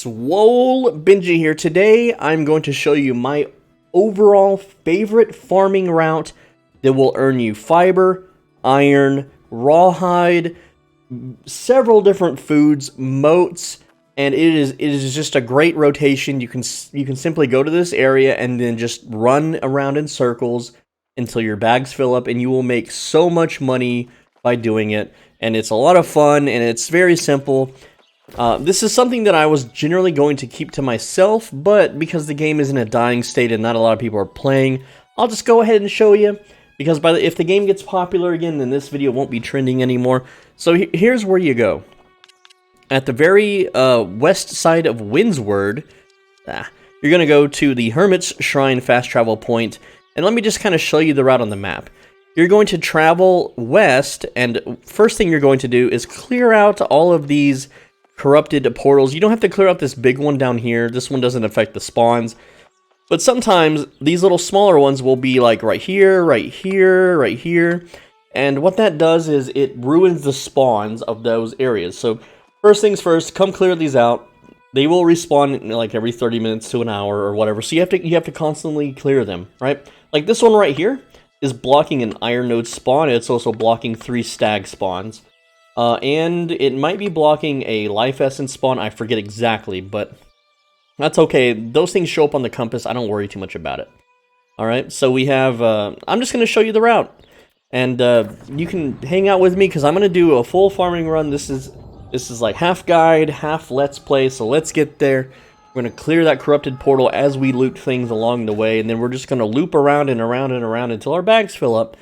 Swole Benji here. Today I'm going to show you my overall favorite farming route that will earn you fiber, iron, rawhide, several different foods, moats, and it is just a great rotation. You can simply go to this area and then just run around in circles until your bags fill up, and you will make so much money by doing it. And it's a lot of fun, and it's very simple. This is something that I was generally going to keep to myself, but because the game is in a dying state and not a lot of people are playing, I'll just go ahead and show you. Because if the game gets popular again, then this video won't be trending anymore. So here's where you go. At the very west side of Windsward, you're going to go to the Hermit's Shrine fast travel point. And let me just kind of show you the route on the map. You're going to travel west, and first thing you're going to do is clear out all of these corrupted portals. You don't have to clear out this big one down here. This one doesn't affect the spawns. But sometimes these little smaller ones will be like right here, right here, right here. And what that does is it ruins the spawns of those areas. So first things first, come clear these out. They will respawn like every 30 minutes to an hour or whatever. So you have to constantly clear them, right? Like this one right here is blocking an iron node spawn. It's also blocking 3 stag spawns. And it might be blocking a life essence spawn. I forget exactly, but that's okay. Those things show up on the compass. I don't worry too much about it. Alright, so we have... I'm just going to show you the route. And you can hang out with me because I'm going to do a full farming run. This is like half guide, half let's play. So let's get there. We're going to clear that corrupted portal as we loot things along the way. And then we're just going to loop around and around and around until our bags fill up.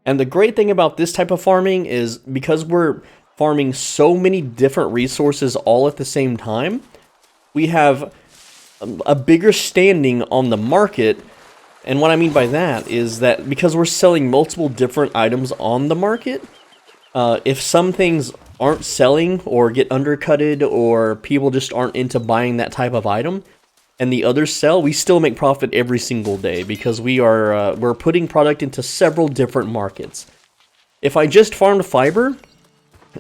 And the great thing about this type of farming is because we're farming so many different resources all at the same time, we have a bigger standing on the market. And what I mean by that is that because we're selling multiple different items on the market, if some things aren't selling or get undercutted or people just aren't into buying that type of item and the others sell, we still make profit every single day because we're putting product into several different markets. If I just farmed fiber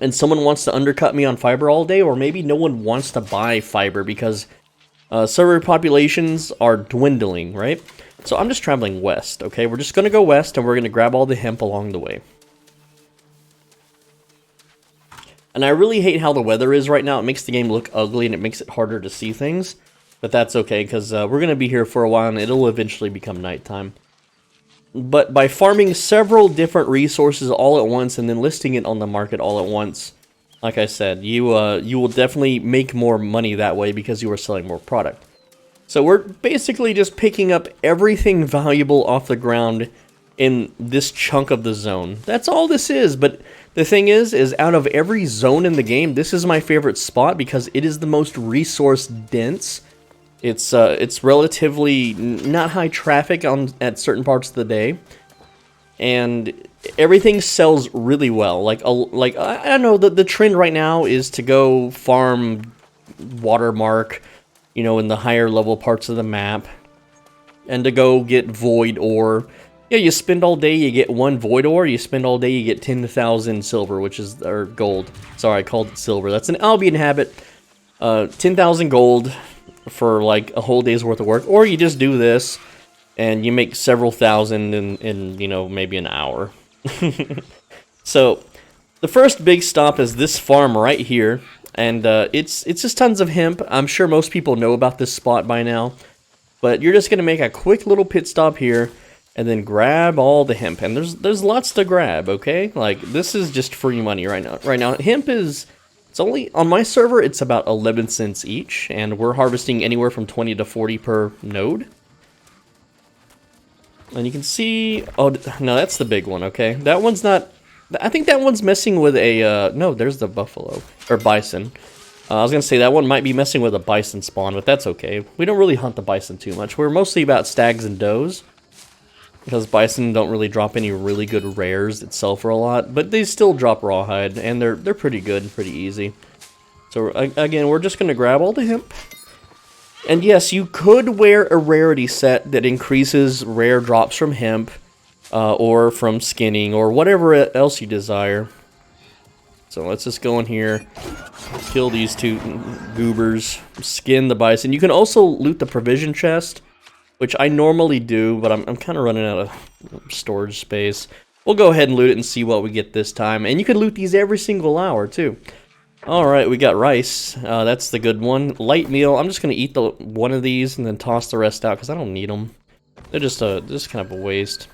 and someone wants to undercut me on fiber all day, or maybe no one wants to buy fiber because server populations are dwindling, right? So I'm just traveling west, okay? We're just going to go west and we're going to grab all the hemp along the way. And I really hate how the weather is right now. It makes the game look ugly and it makes it harder to see things. But that's okay because we're going to be here for a while and it'll eventually become nighttime. But by farming several different resources all at once and then listing it on the market all at once, like I said, you will definitely make more money that way because you are selling more product. So we're basically just picking up everything valuable off the ground in this chunk of the zone. That's all this is, but the thing is out of every zone in the game, this is my favorite spot because it is the most resource dense. It's relatively not high traffic at certain parts of the day, and everything sells really well. Like I don't know, the trend right now is to go farm watermark, you know, in the higher level parts of the map, and to go get void ore. Yeah, you spend all day, you get 1 void ore. You spend all day, you get 10,000 silver, or gold. Sorry, I called it silver. That's an Albion habit. 10,000 gold for like a whole day's worth of work. Or you just do this, and you make several thousand in you know, maybe an hour. So, the first big stop is this farm right here. And it's just tons of hemp. I'm sure most people know about this spot by now. But you're just going to make a quick little pit stop here. And then grab all the hemp. And there's lots to grab, okay? Like, this is just free money right now. Right now, hemp is... It's only... On my server, it's about 11 cents each. And we're harvesting anywhere from 20 to 40 per node. And you can see... Oh, no, that's the big one, okay? That one's not... I think that one's messing with a... no, there's the buffalo. Or bison. I was going to say that one might be messing with a bison spawn, but that's okay. We don't really hunt the bison too much. We're mostly about stags and does. Because bison don't really drop any really good rares that sell for a lot, but they still drop rawhide, and they're pretty good and pretty easy. So again, we're just going to grab all the hemp. And yes, you could wear a rarity set that increases rare drops from hemp, or from skinning, or whatever else you desire. So let's just go in here, kill these two goobers, skin the bison. You can also loot the provision chest, which I normally do, but I'm kind of running out of storage space. We'll go ahead and loot it and see what we get this time. And you can loot these every single hour, too. Alright, we got rice. That's the good one. Light meal. I'm just going to eat one of these and then toss the rest out because I don't need them. They're just kind of a waste.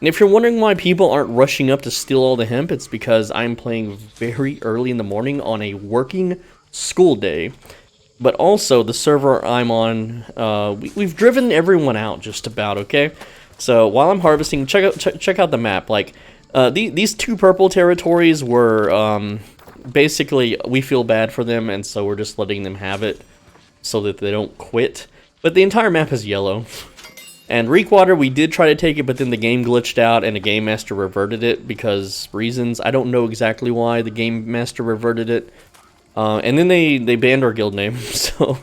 And if you're wondering why people aren't rushing up to steal all the hemp, it's because I'm playing very early in the morning on a working school day. But also, the server I'm on, we've driven everyone out just about, okay? So, while I'm harvesting, check out the map. Like, these two purple territories were, basically, we feel bad for them, and so we're just letting them have it so that they don't quit. But the entire map is yellow. And Reekwater, we did try to take it, but then the game glitched out and the game master reverted it because reasons. I don't know exactly why the game master reverted it. And then they banned our guild name. So,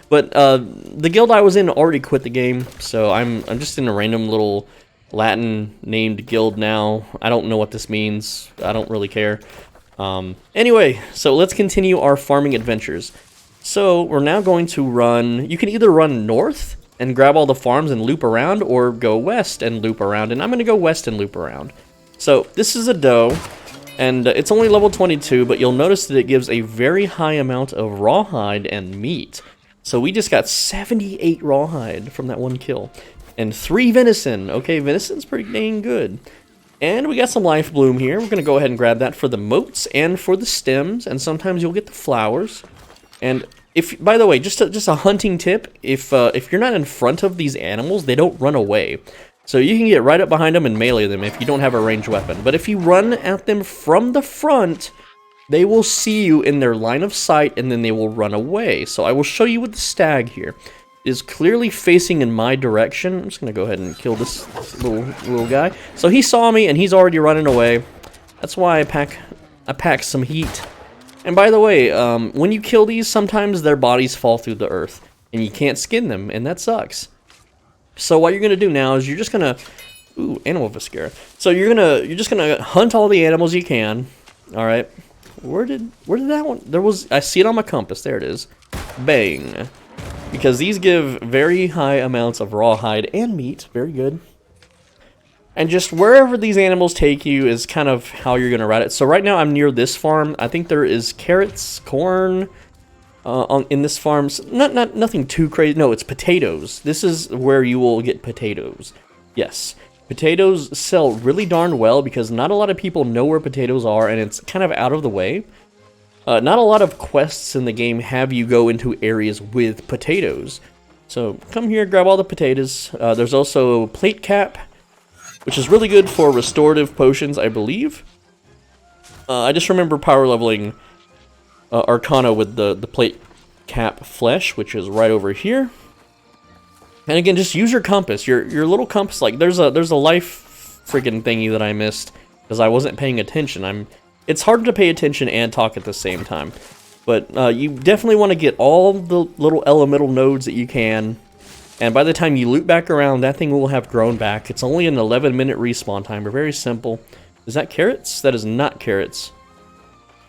but the guild I was in already quit the game, so I'm just in a random little Latin named guild now. I don't know what this means. I don't really care. Anyway, so let's continue our farming adventures. So we're now going to run. You can either run north and grab all the farms and loop around, or go west and loop around, and I'm going to go west and loop around. So, this is a doe, and it's only level 22, but you'll notice that it gives a very high amount of rawhide and meat. So we just got 78 rawhide from that one kill, and 3 venison. Okay, venison's pretty dang good. And we got some life bloom here. We're going to go ahead and grab that for the moats and for the stems, and sometimes you'll get the flowers. And if, by the way, just a hunting tip, if you're not in front of these animals, they don't run away. So you can get right up behind them and melee them if you don't have a ranged weapon. But if you run at them from the front, they will see you in their line of sight and then they will run away. So I will show you with the stag here. It is clearly facing in my direction. I'm just going to go ahead and kill this little guy. So he saw me and he's already running away. That's why I pack some heat. And by the way, when you kill these, sometimes their bodies fall through the earth, and you can't skin them, and that sucks. So what you're gonna do now is you're just gonna, ooh, animal viscera. So you're just gonna hunt all the animals you can. All right, where did that one? There was, I see it on my compass. There it is. Bang, because these give very high amounts of rawhide and meat. Very good. And just wherever these animals take you is kind of how you're going to route it. So right now I'm near this farm. I think there is carrots, corn in this farm. So nothing too crazy. No, it's potatoes. This is where you will get potatoes. Yes. Potatoes sell really darn well because not a lot of people know where potatoes are and it's kind of out of the way. Not a lot of quests in the game have you go into areas with potatoes. So come here, grab all the potatoes. There's also plate cap, which is really good for restorative potions, I believe. I just remember power leveling Arcana with the plate cap flesh, which is right over here. And again, just use your compass, your little compass. Like there's a life freaking thingy that I missed because I wasn't paying attention. It's hard to pay attention and talk at the same time. But you definitely want to get all the little elemental nodes that you can. And by the time you loop back around, that thing will have grown back. It's only an 11-minute respawn timer. Very simple. Is that carrots? That is not carrots.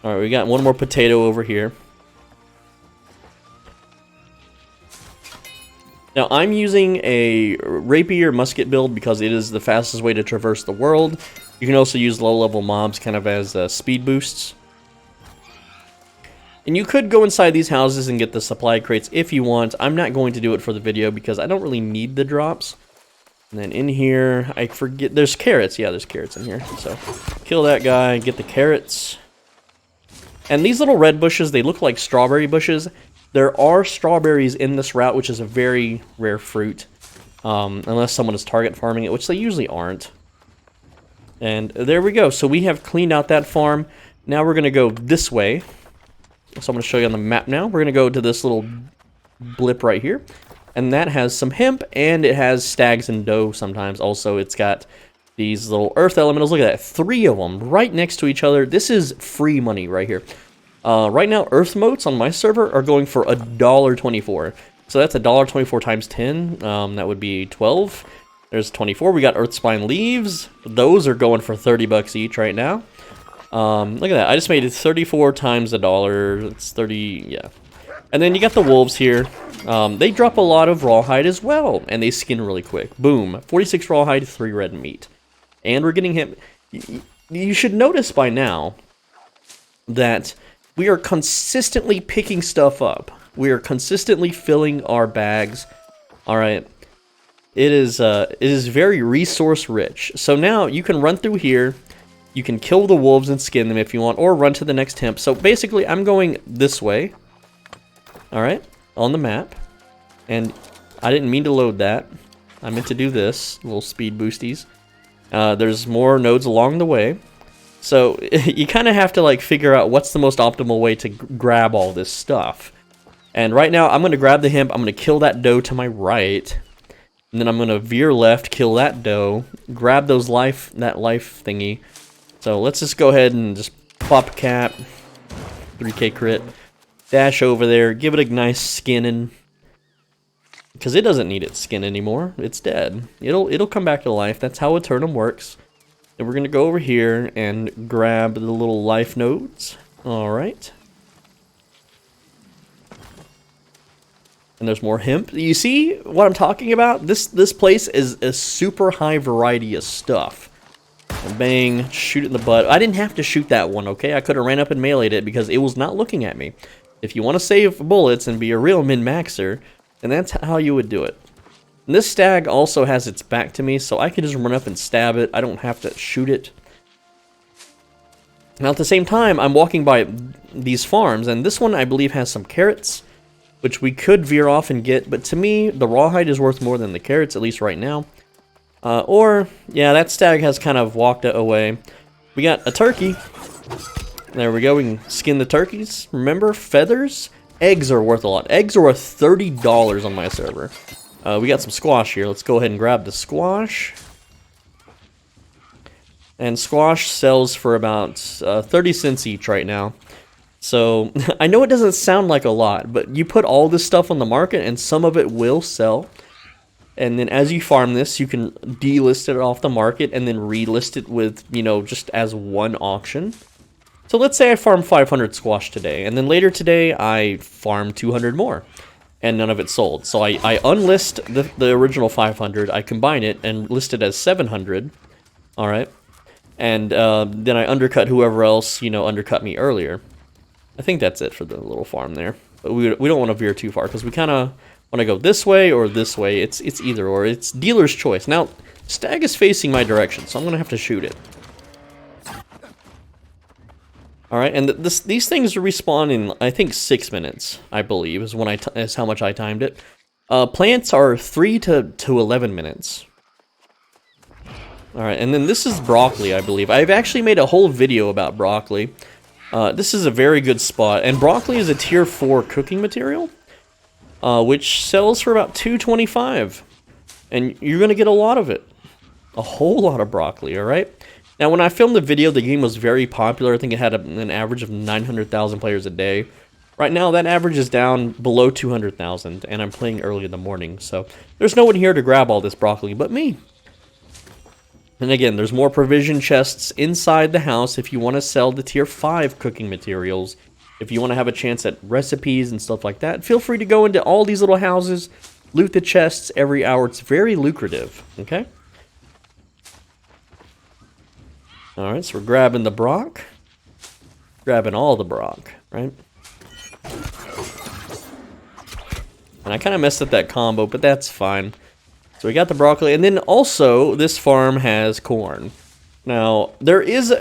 Alright, we got one more potato over here. Now, I'm using a rapier musket build because it is the fastest way to traverse the world. You can also use low-level mobs kind of as speed boosts. And you could go inside these houses and get the supply crates if you want. I'm not going to do it for the video because I don't really need the drops. And then in here, I forget, there's carrots. Yeah, there's carrots in here. So, kill that guy, get the carrots. And these little red bushes, they look like strawberry bushes. There are strawberries in this route, which is a very rare fruit. Unless someone is target farming it, which they usually aren't. And there we go. So we have cleaned out that farm. Now we're going to go this way. So I'm going to show you on the map now. We're going to go to this little blip right here. And that has some hemp, and it has stags and doe sometimes. Also, it's got these little earth elementals. Look at that. 3 of them right next to each other. This is free money right here. Right now, earth motes on my server are going for $1.24. So that's $1.24 times 10. That would be 12. There's 24. We got earth spine leaves. Those are going for 30 bucks each right now. Look at that. I just made it 34 times $1. It's 30, yeah. And then you got the wolves here. They drop a lot of rawhide as well, and they skin really quick. Boom. 46 rawhide, 3 red meat. And we're getting him. You should notice by now that we are consistently picking stuff up. We are consistently filling our bags. All right. It is very resource rich. So now you can run through here. You can kill the wolves and skin them if you want, or run to the next hemp. So basically, I'm going this way. All right, on the map. And I didn't mean to load that. I meant to do this, little speed boosties. There's more nodes along the way. So you kind of have to like figure out what's the most optimal way to grab all this stuff. And right now, I'm going to grab the hemp. I'm going to kill that doe to my right. And then I'm going to veer left, kill that doe, grab that life thingy. So let's just go ahead and just pop a cap, 3k crit, dash over there, give it a nice skinning, because it doesn't need its skin anymore. It's dead. It'll come back to life. That's how Eternum works. And we're going to go over here and grab the little life nodes. All right. And there's more hemp. You see what I'm talking about? This place is a super high variety of stuff. And bang, shoot it in the butt. I didn't have to shoot that one, okay? I could have ran up and meleeed it because it was not looking at me. If you want to save bullets and be a real min-maxer, then that's how you would do it. And this stag also has its back to me, so I can just run up and stab it. I don't have to shoot it. Now at the same time, I'm walking by these farms, and this one I believe has some carrots, which we could veer off and get, but to me, the rawhide is worth more than the carrots, at least right now. Yeah, that stag has kind of walked away. We got a turkey. There we go, we can skin the turkeys. Remember, feathers? Eggs are worth a lot. Eggs are worth $30 on my server. We got some squash here. Let's go ahead and grab the squash. And squash sells for about 30 cents each right now. So, I know it doesn't sound like a lot, but you put all this stuff on the market and some of it will sell. And then as you farm this, you can delist it off the market and then relist it with, you know, just as one auction. So let's say I farm 500 squash today, and then later today I farm 200 more, and none of it sold. So I unlist the original 500, I combine it and list it as 700, all right? And then I undercut whoever else, you know, undercut me earlier. I think that's it for the little farm there. But we don't want to veer too far because we kind of want to go this way or this way. It's either or. It's dealer's choice. Now, stag is facing my direction, so I'm going to have to shoot it. All right, and these things respawn in, I think, 6 minutes, I believe, is how much I timed it. Plants are 3 to 11 minutes. All right, and then this is broccoli, I believe. I've actually made a whole video about broccoli. This is a very good spot, and broccoli is a tier 4 cooking material, which sells for about $2.25, and you're gonna get a lot of it, a whole lot of broccoli. All right. Now, when I filmed the video, the game was very popular. I think it had an average of 900,000 players a day. Right now, that average is down below 200,000, and I'm playing early in the morning, so there's no one here to grab all this broccoli but me. And again, there's more provision chests inside the house if you want to sell the tier 5 cooking materials. If you want to have a chance at recipes and stuff like that, feel free to go into all these little houses, loot the chests every hour. It's very lucrative, okay? Alright, so we're grabbing the brock. Grabbing all the brock, right? And I kind of messed up that combo, but that's fine. So we got the broccoli, and then also this farm has corn. Now there is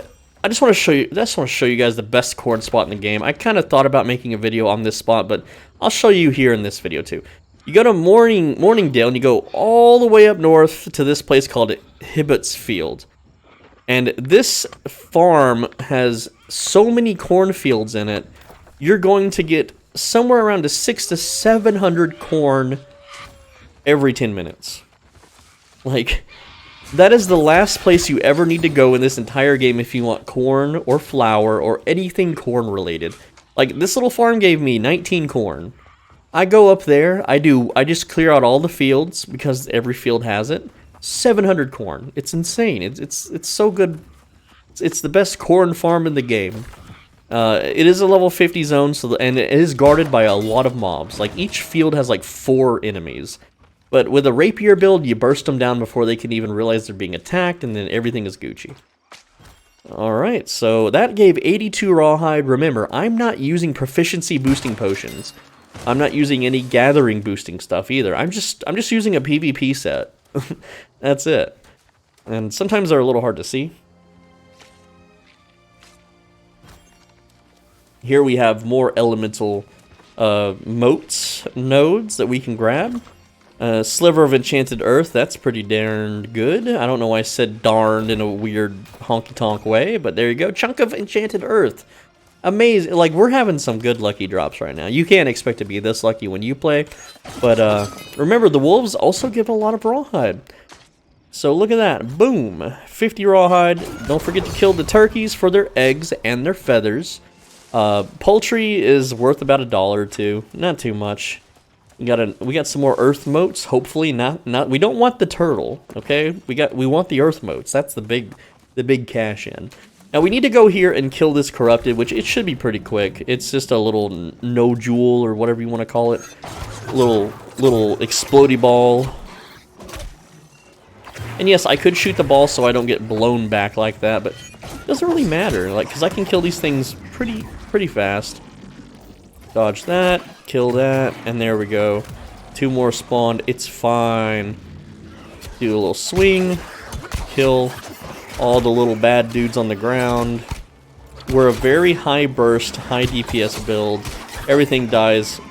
I just want to show you guys the best corn spot in the game. I kind of thought about making a video on this spot, but I'll show you here in this video too. You go to Morningdale and you go all the way up north to this place called Hibbett's Field. And this farm has so many cornfields in it, you're going to get somewhere around 600 to 700 corn every 10 minutes. Like, that is the last place you ever need to go in this entire game if you want corn or flour or anything corn related. Like, this little farm gave me 19 corn. I go up there, I just clear out all the fields because every field has it. 700 corn. It's insane. It's so good. It's the best corn farm in the game. It is a level 50 zone, and it is guarded by a lot of mobs. Like, each field has like 4 enemies. But with a rapier build, you burst them down before they can even realize they're being attacked, and then everything is Gucci. Alright, so that gave 82 rawhide. Remember, I'm not using proficiency boosting potions. I'm not using any gathering boosting stuff either. I'm just using a PvP set. That's it. And sometimes they're a little hard to see. Here we have more elemental moats nodes that we can grab. Sliver of enchanted earth, that's pretty darn good. I don't know why I said darned in a weird honky-tonk way, but there you go. Chunk of enchanted earth. Amazing. Like, we're having some good lucky drops right now. You can't expect to be this lucky when you play. But remember, the wolves also give a lot of rawhide. So look at that. Boom. 50 rawhide. Don't forget to kill the turkeys for their eggs and their feathers. Poultry is worth about $1 or $2. Not too much. We got some more earth moats. Hopefully not. We don't want the turtle. Okay. We want the earth moats. That's the big cash in. Now we need to go here and kill this corrupted, which it should be pretty quick. It's just a little nodule or whatever you want to call it. Little explodey ball. And yes, I could shoot the ball so I don't get blown back like that, but it doesn't really matter, like, because I can kill these things pretty fast. Dodge that, kill that, and there we go. 2 more spawned. It's fine. Do a little swing, kill all the little bad dudes on the ground. We're a very high burst, high DPS build. Everything dies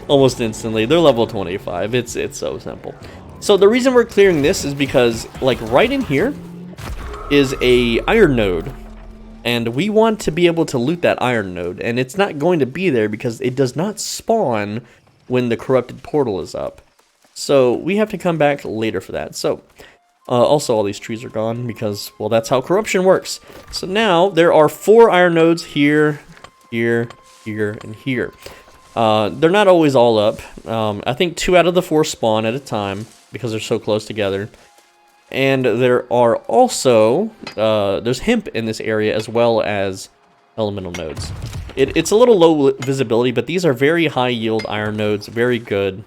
almost instantly. They're level 25. It's so simple. So the reason we're clearing this is because, like, right in here is a iron node. And we want to be able to loot that iron node. And it's not going to be there because it does not spawn when the corrupted portal is up. So we have to come back later for that. So also all these trees are gone because, well, that's how corruption works. So now there are 4 iron nodes here, here, here, and here. They're not always all up. I think 2 out of the 4 spawn at a time because they're so close together. And there are also, there's hemp in this area as well as elemental nodes. It's a little low visibility, but these are very high yield iron nodes, very good.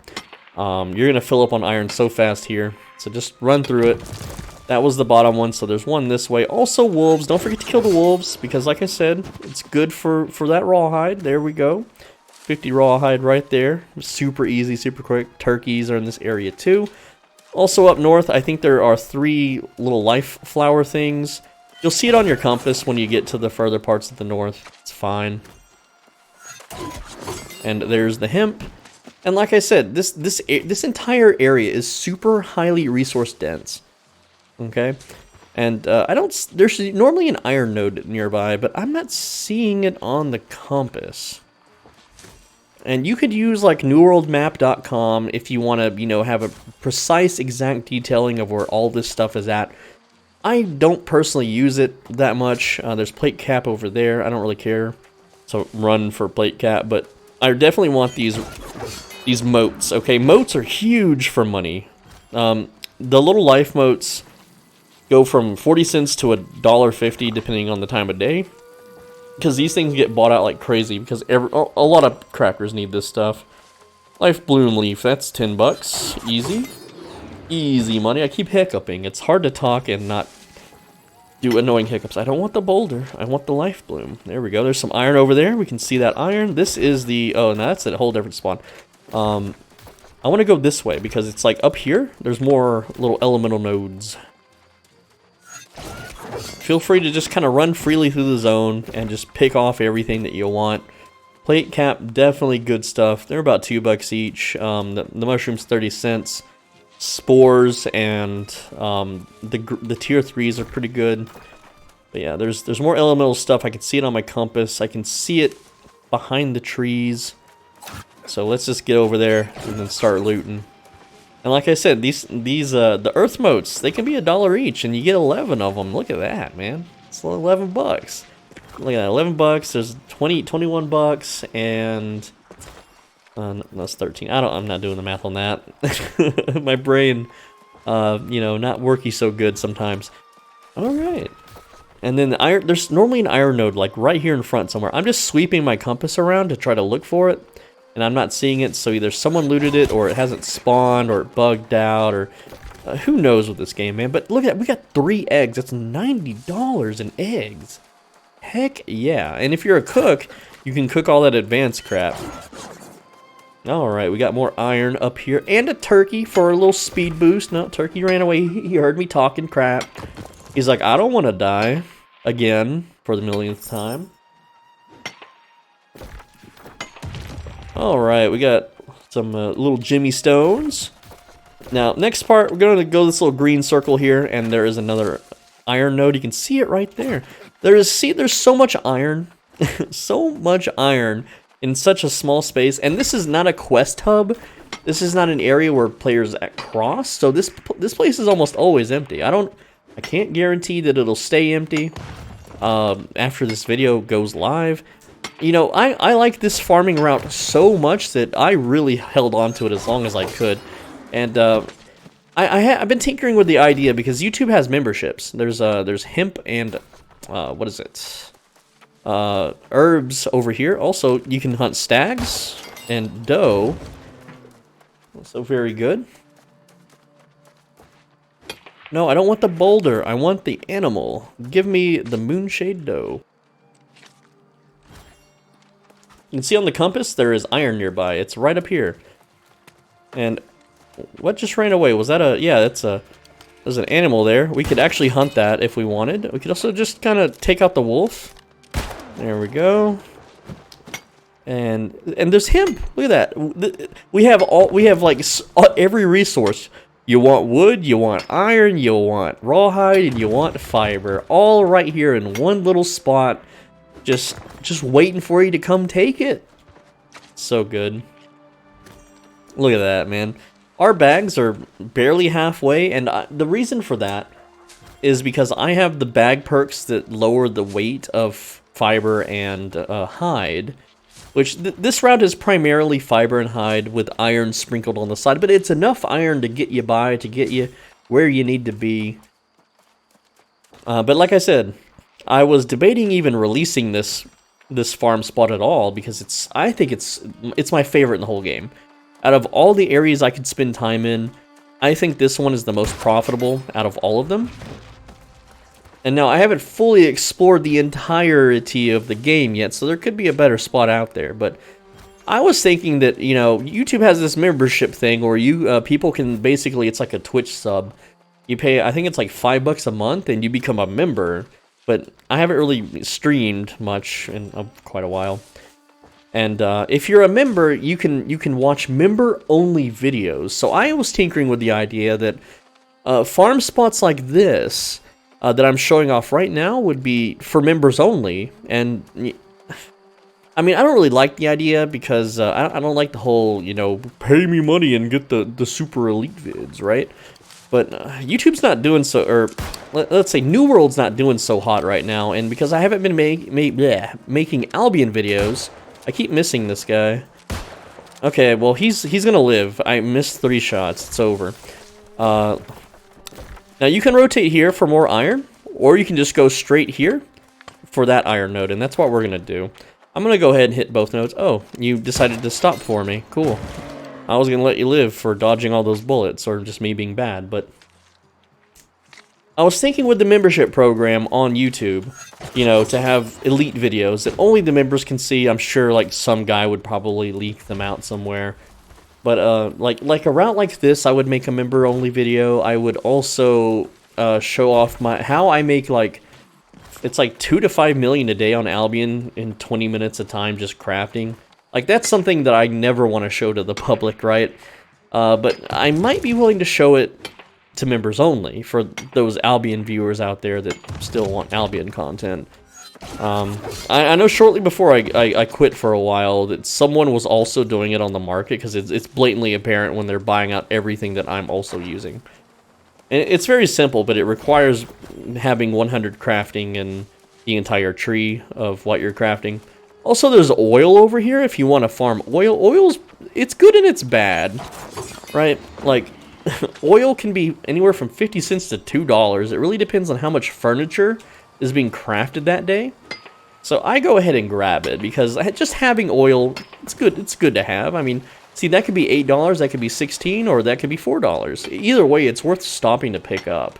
You're going to fill up on iron so fast here, so just run through it. That was the bottom one, so there's one this way. Also wolves, don't forget to kill the wolves, because like I said, it's good for that rawhide. There we go. 50 rawhide right there. Super easy, super quick. Turkeys are in this area too. Also up north, I think there are 3 little life flower things. You'll see it on your compass when you get to the further parts of the north. It's fine. And there's the hemp. And like I said, this entire area is super highly resource dense. Okay? And there's normally an iron node nearby, but I'm not seeing it on the compass. And you could use like newworldmap.com if you want to, you know, have a precise, exact detailing of where all this stuff is at. I don't personally use it that much. There's plate cap over there. I don't really care. So run for plate cap, but I definitely want these moats. Okay, moats are huge for money. The little life moats go from 40 cents to $1.50 depending on the time of day. Because these things get bought out like crazy, because a lot of crackers need this stuff. Life Bloom Leaf, that's $10. Easy. Easy money. I keep hiccuping. It's hard to talk and not do annoying hiccups. I don't want the boulder. I want the Life Bloom. There we go. There's some iron over there. We can see that iron. This is the... Oh, no, that's a whole different spawn. I want to go this way, because it's like up here, there's more little elemental nodes. Feel free to just kind of run freely through the zone and just pick off everything that you want. Plate cap, definitely good stuff. They're about $2 each. The mushrooms, 30 cents. Spores and the tier 3s are pretty good. But yeah, there's more elemental stuff. I can see it on my compass. I can see it behind the trees. So let's just get over there and then start looting. And like I said, the earth moats, they can be $1 each, and you get 11 of them. Look at that, man. It's $11. Look at that, $11. There's 21 bucks, and that's 13. I'm not doing the math on that. My brain, you know, not working so good sometimes. All right. And then there's normally an iron node like right here in front somewhere. I'm just sweeping my compass around to try to look for it, and I'm not seeing it, so either someone looted it, or it hasn't spawned, or it bugged out, or who knows with this game, man. But look at that, we got 3 eggs. That's $90 in eggs. Heck yeah. And if you're a cook, you can cook all that advanced crap. Alright, we got more iron up here, and a turkey for a little speed boost. No, turkey ran away. He heard me talking crap. He's like, I don't want to die again for the millionth time. Alright, we got some little Jimmy stones. Now, next part, we're going to go this little green circle here, and there is another iron node. You can see it right there. There's so much iron. So much iron in such a small space, and this is not a quest hub. This is not an area where players cross, so this place is almost always empty. I can't guarantee that it'll stay empty after this video goes live. You know, I like this farming route so much that I really held on to it as long as I could. And I've been tinkering with the idea because YouTube has memberships. There's Hemp and what is it? Herbs over here. Also, you can hunt stags and doe. So very good. No, I don't want the boulder. I want the animal. Give me the moonshade doe. You can see on the compass there is iron nearby. It's right up here. And what just ran away? Was that a... Yeah, there's an animal there. We could actually hunt that if we wanted. We could also just kind of take out the wolf. There we go. And there's hemp. Look at that. We have like every resource. You want wood, you want iron, you want rawhide, and you want fiber. All right here in one little spot. Just waiting for you to come take it. So good. Look at that, man. Our bags are barely halfway, and the reason for that is because I have the bag perks that lower the weight of fiber and hide, which this route is primarily fiber and hide with iron sprinkled on the side, but it's enough iron to get you by, to get you where you need to be. But like I said, I was debating even releasing this farm spot at all because I think it's my favorite in the whole game. Out of all the areas I could spend time in, I think this one is the most profitable out of all of them. And now I haven't fully explored the entirety of the game yet, so there could be a better spot out there. But I was thinking that, you know, YouTube has this membership thing where people can basically, it's like a Twitch sub. You pay, I think it's like $5 a month, and you become a member. But I haven't really streamed much in quite a while. And if you're a member, you can watch member-only videos. So I was tinkering with the idea that farm spots like this that I'm showing off right now would be for members only. And I mean, I don't really like the idea because I don't like the whole, you know, pay me money and get the super elite vids, right? But YouTube's not doing so, or let's say New World's not doing so hot right now. And because I haven't been making Albion videos, I keep missing this guy. Okay, well, he's gonna live. I missed 3 shots. It's over. Now, you can rotate here for more iron, or you can just go straight here for that iron node, and that's what we're gonna do. I'm gonna go ahead and hit both nodes. Oh, you decided to stop for me. Cool. I was gonna let you live for dodging all those bullets, or just me being bad, but... I was thinking with the membership program on YouTube, you know, to have elite videos that only the members can see. I'm sure, like, some guy would probably leak them out somewhere. But, like a route like this, I would make a member-only video. I would also show off how I make, like, it's like 2 to 5 million a day on Albion in 20 minutes a time just crafting. Like, that's something that I never want to show to the public, right? But I might be willing to show it to members only for those Albion viewers out there that still want Albion content. I know shortly before I quit for a while that someone was also doing it on the market because it's blatantly apparent when they're buying out everything that I'm also using. And it's very simple, but it requires having 100 crafting and the entire tree of what you're crafting. Also, there's oil over here if you want to farm oil. It's good and it's bad, right? Like, oil can be anywhere from 50 cents to $2. It really depends on how much furniture is being crafted that day. So I go ahead and grab it because just having oil, it's good. It's good to have. I mean, see, that could be $8, that could be $16, or that could be $4. Either way, it's worth stopping to pick up.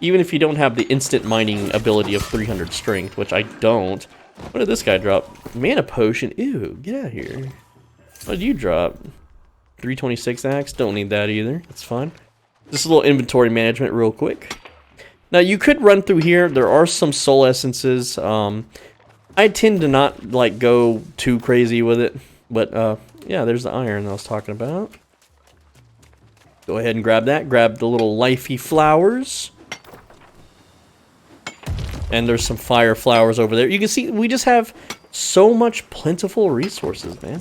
Even if you don't have the instant mining ability of 300 strength, which I don't. What did this guy drop? Mana potion. Ew, get out of here. What did you drop? 326 axe. Don't need that either. That's fine. Just a little inventory management real quick. Now, you could run through here. There are some soul essences. I tend to not, like, go too crazy with it. But, yeah, there's the iron that I was talking about. Go ahead and grab that. Grab the little lifey flowers. And there's some fire flowers over there. You can see we just have so much plentiful resources, man.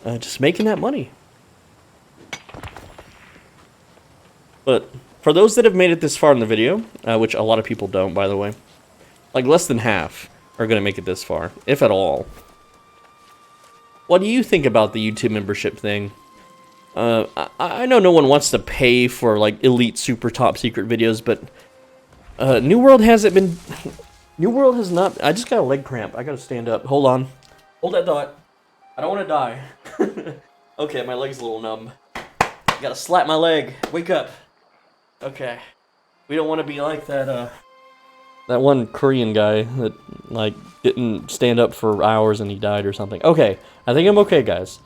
Just making that money. But for those that have made it this far in the video, which a lot of people don't, by the way, like less than half are going to make it this far, if at all. What do you think about the YouTube membership thing? I know no one wants to pay for like elite super top secret videos, but New World hasn't been... New World has not... I just got a leg cramp. I gotta stand up. Hold on. Hold that thought. I don't want to die. Okay, my leg's a little numb. Gotta slap my leg. Wake up. Okay. We don't want to be like that, that one Korean guy that, like, didn't stand up for hours and he died or something. Okay. I think I'm okay, guys.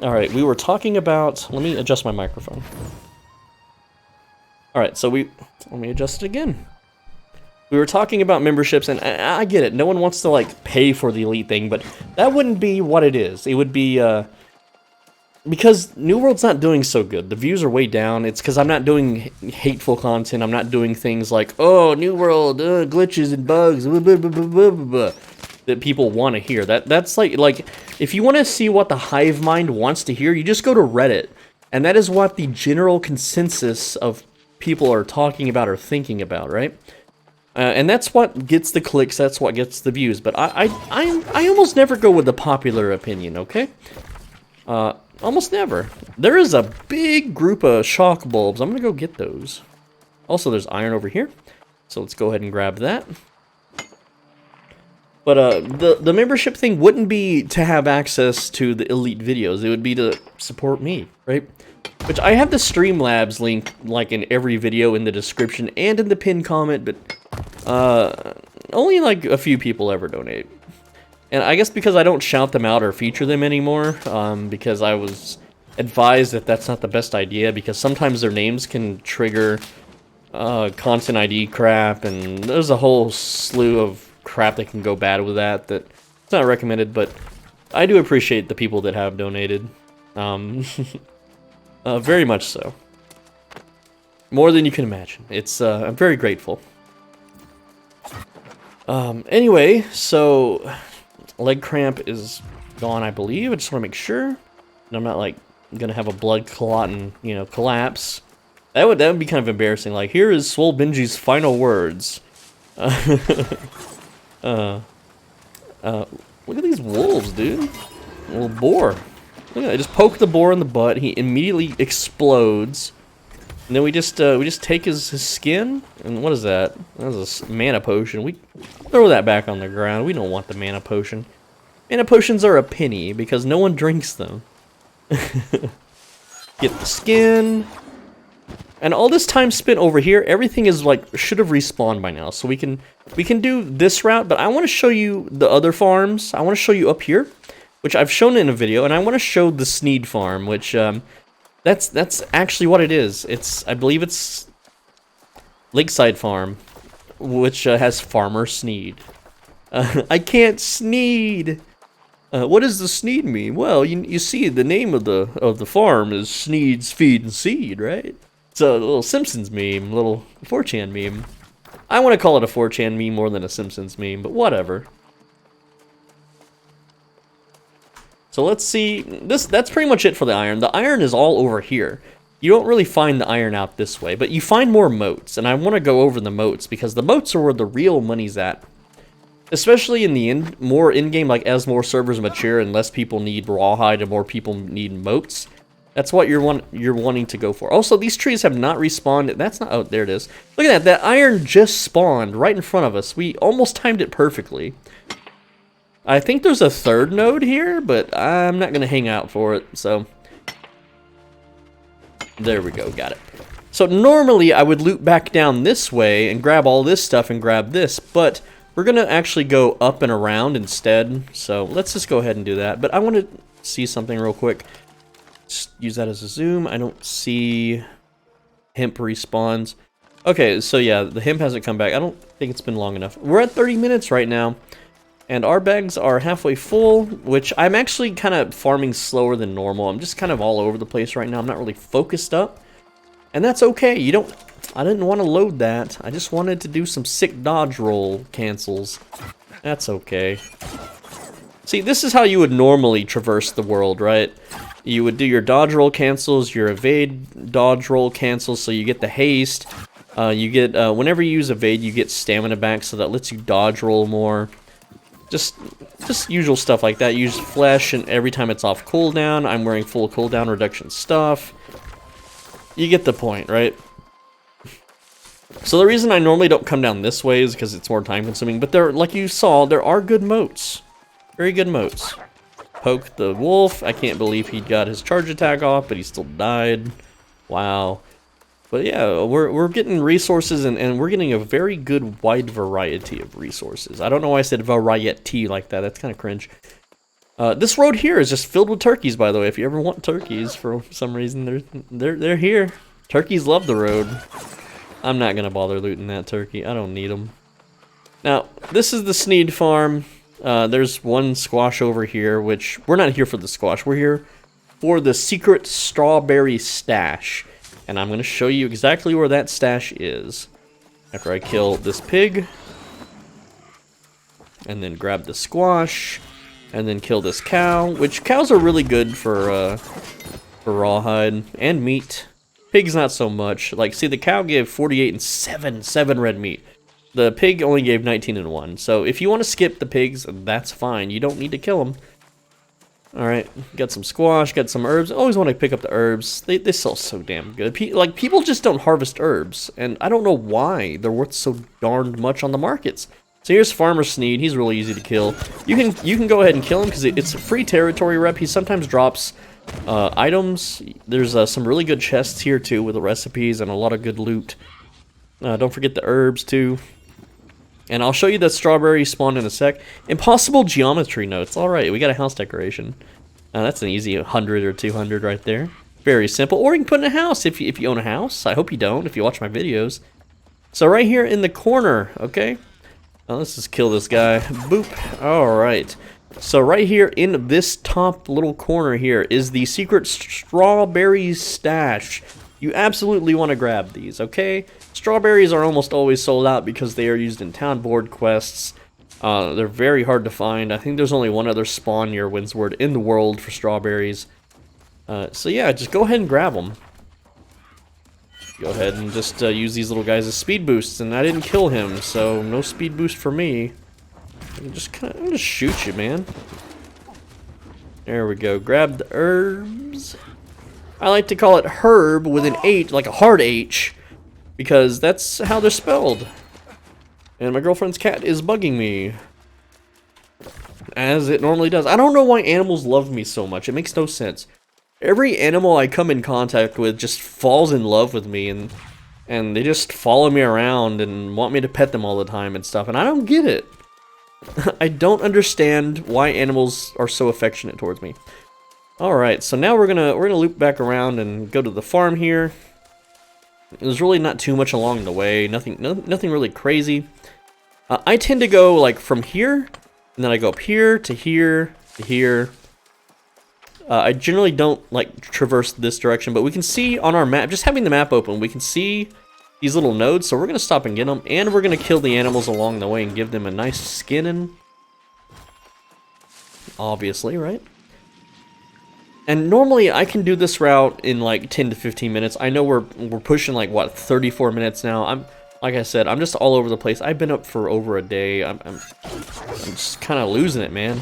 Alright, we were talking about... Let me adjust my microphone. Alright, so let me adjust it again. We were talking about memberships, and I get it. No one wants to, like, pay for the elite thing, but that wouldn't be what it is. It would be, because New World's not doing so good. The views are way down. It's because I'm not doing hateful content. I'm not doing things like, oh, New World, glitches and bugs, blah, blah, blah, blah, blah, blah, that people want to hear. That's like, if you want to see what the hive mind wants to hear, you just go to Reddit. And that is what the general consensus of people are talking about or thinking about, right? And that's what gets the clicks, that's what gets the views. But I almost never go with the popular opinion, okay? Almost never. There is a big group of shock bulbs. I'm gonna go get those. Also, there's iron over here. So let's go ahead and grab that. But the membership thing wouldn't be to have access to the elite videos. It would be to support me, right? Which I have the Streamlabs link, like, in every video in the description and in the pinned comment, but only, like, a few people ever donate. And I guess because I don't shout them out or feature them anymore, because I was advised that that's not the best idea, because sometimes their names can trigger content ID crap, and there's a whole slew of crap that can go bad with that it's not recommended, but I do appreciate the people that have donated. Very much so. More than you can imagine. It's, I'm very grateful. Anyway, so leg cramp is gone, I believe. I just want to make sure. And I'm not, like, gonna have a blood clot and, you know, collapse. That would be kind of embarrassing. Like, here is Swole Benji's final words. Look at these wolves, dude. A little boar. Look at that. I just poke the boar in the butt. He immediately explodes. And then we just take his skin. And what is that? That was a mana potion. We throw that back on the ground. We don't want the mana potion. Mana potions are a penny because no one drinks them. Get the skin. And all this time spent over here, everything is like should have respawned by now. So we can do this route, but I want to show you the other farms. I want to show you up here, which I've shown in a video, and I want to show the Sneed Farm, which that's actually what it is. I believe it's Lakeside Farm, which has Farmer Sneed. I can't Sneed. What does the Sneed mean? Well, you see the name of the farm is Sneed's Feed and Seed, right? It's a little Simpsons meme, little 4chan meme. I want to call it a 4chan meme more than a Simpsons meme, but whatever. So let's see. That's pretty much it for the iron. The iron is all over here. You don't really find the iron out this way, but you find more moats, and I want to go over the moats because the moats are where the real money's at. Especially in the more in-game, like as more servers mature and less people need rawhide and more people need moats. That's what you're wanting to go for. Also, these trees have not respawned. That's not... Oh, there it is. Look at that. That iron just spawned right in front of us. We almost timed it perfectly. I think there's a third node here, but I'm not going to hang out for it. So, there we go. Got it. So, normally, I would loop back down this way and grab all this stuff and grab this. But we're going to actually go up and around instead. So, let's just go ahead and do that. But I want to see something real quick. Just use that as a zoom. I don't see hemp respawns. Okay, so yeah, the hemp hasn't come back. I don't think it's been long enough. We're at 30 minutes right now, and our bags are halfway full, which I'm actually kind of farming slower than normal. I'm just kind of all over the place right now. I'm not really focused up, and that's okay. I didn't want to load that. I just wanted to do some sick dodge roll cancels. That's okay. See, this is how you would normally traverse the world, right? You would do your dodge roll cancels, your evade dodge roll cancels, so you get the haste. You get whenever you use evade, you get stamina back, so that lets you dodge roll more. Just usual stuff like that. Use flesh, and every time it's off cooldown, I'm wearing full cooldown reduction stuff. You get the point, right? So the reason I normally don't come down this way is because it's more time consuming. But there, like you saw, there are good moats, very good moats. Poke the wolf. I can't believe he got his charge attack off, but he still died. Wow. But yeah, we're getting resources, and we're getting a very good wide variety of resources. I don't know why I said variety like that. That's kind of cringe. This road here is just filled with turkeys, by the way. If you ever want turkeys for some reason, they're here. Turkeys love the road. I'm not gonna bother looting that turkey. I don't need them. Now, this is the Sneed Farm. There's one squash over here, which we're not here for the squash. We're here for the secret strawberry stash. And I'm going to show you exactly where that stash is. After I kill this pig. And then grab the squash. And then kill this cow. Which cows are really good for rawhide and meat. Pigs not so much. Like, see, the cow gave 48 and 7 red meat. The pig only gave 19 and 1. So if you want to skip the pigs, that's fine. You don't need to kill them. Alright, got some squash, got some herbs. I always want to pick up the herbs. They sell so damn good. People just don't harvest herbs, and I don't know why they're worth so darned much on the markets. So here's Farmer Sneed. He's really easy to kill. You can go ahead and kill him because it's a free territory rep. He sometimes drops items. There's some really good chests here too with the recipes and a lot of good loot. Don't forget the herbs too. And I'll show you the strawberry spawn in a sec. Impossible geometry notes. Alright, we got a house decoration. That's an easy 100 or 200 right there. Very simple. Or you can put in a house if you own a house. I hope you don't if you watch my videos. So right here in the corner, okay? Let's just kill this guy. Boop. Alright. So right here in this top little corner here is the secret strawberry stash. You absolutely want to grab these, okay? Strawberries are almost always sold out because they are used in town board quests. They're very hard to find. I think there's only one other spawn near Windsward in the world for strawberries. So yeah, just go ahead and grab them. Go ahead and just use these little guys as speed boosts, and I didn't kill him, so no speed boost for me. I'm just shoot you, man. There we go. Grab the herbs. I like to call it herb with an H, like a hard H, because that's how they're spelled. And my girlfriend's cat is bugging me, as it normally does. I don't know why animals love me so much. It makes no sense. Every animal I come in contact with just falls in love with me, and they just follow me around and want me to pet them all the time and stuff, and I don't get it. I don't understand why animals are so affectionate towards me. Alright, so now we're gonna loop back around and go to the farm here. There's really not too much along the way, nothing really crazy. I tend to go like from here, and then I go up here to here to here. I generally don't like traverse this direction, but we can see on our map, just having the map open, we can see these little nodes, so we're gonna stop and get them, and we're gonna kill the animals along the way and give them a nice skinning. Obviously, right? And normally I can do this route in like 10 to 15 minutes. I know we're pushing like what 34 minutes now. Like I said, I'm just all over the place. I've been up for over a day. I'm just kind of losing it, man.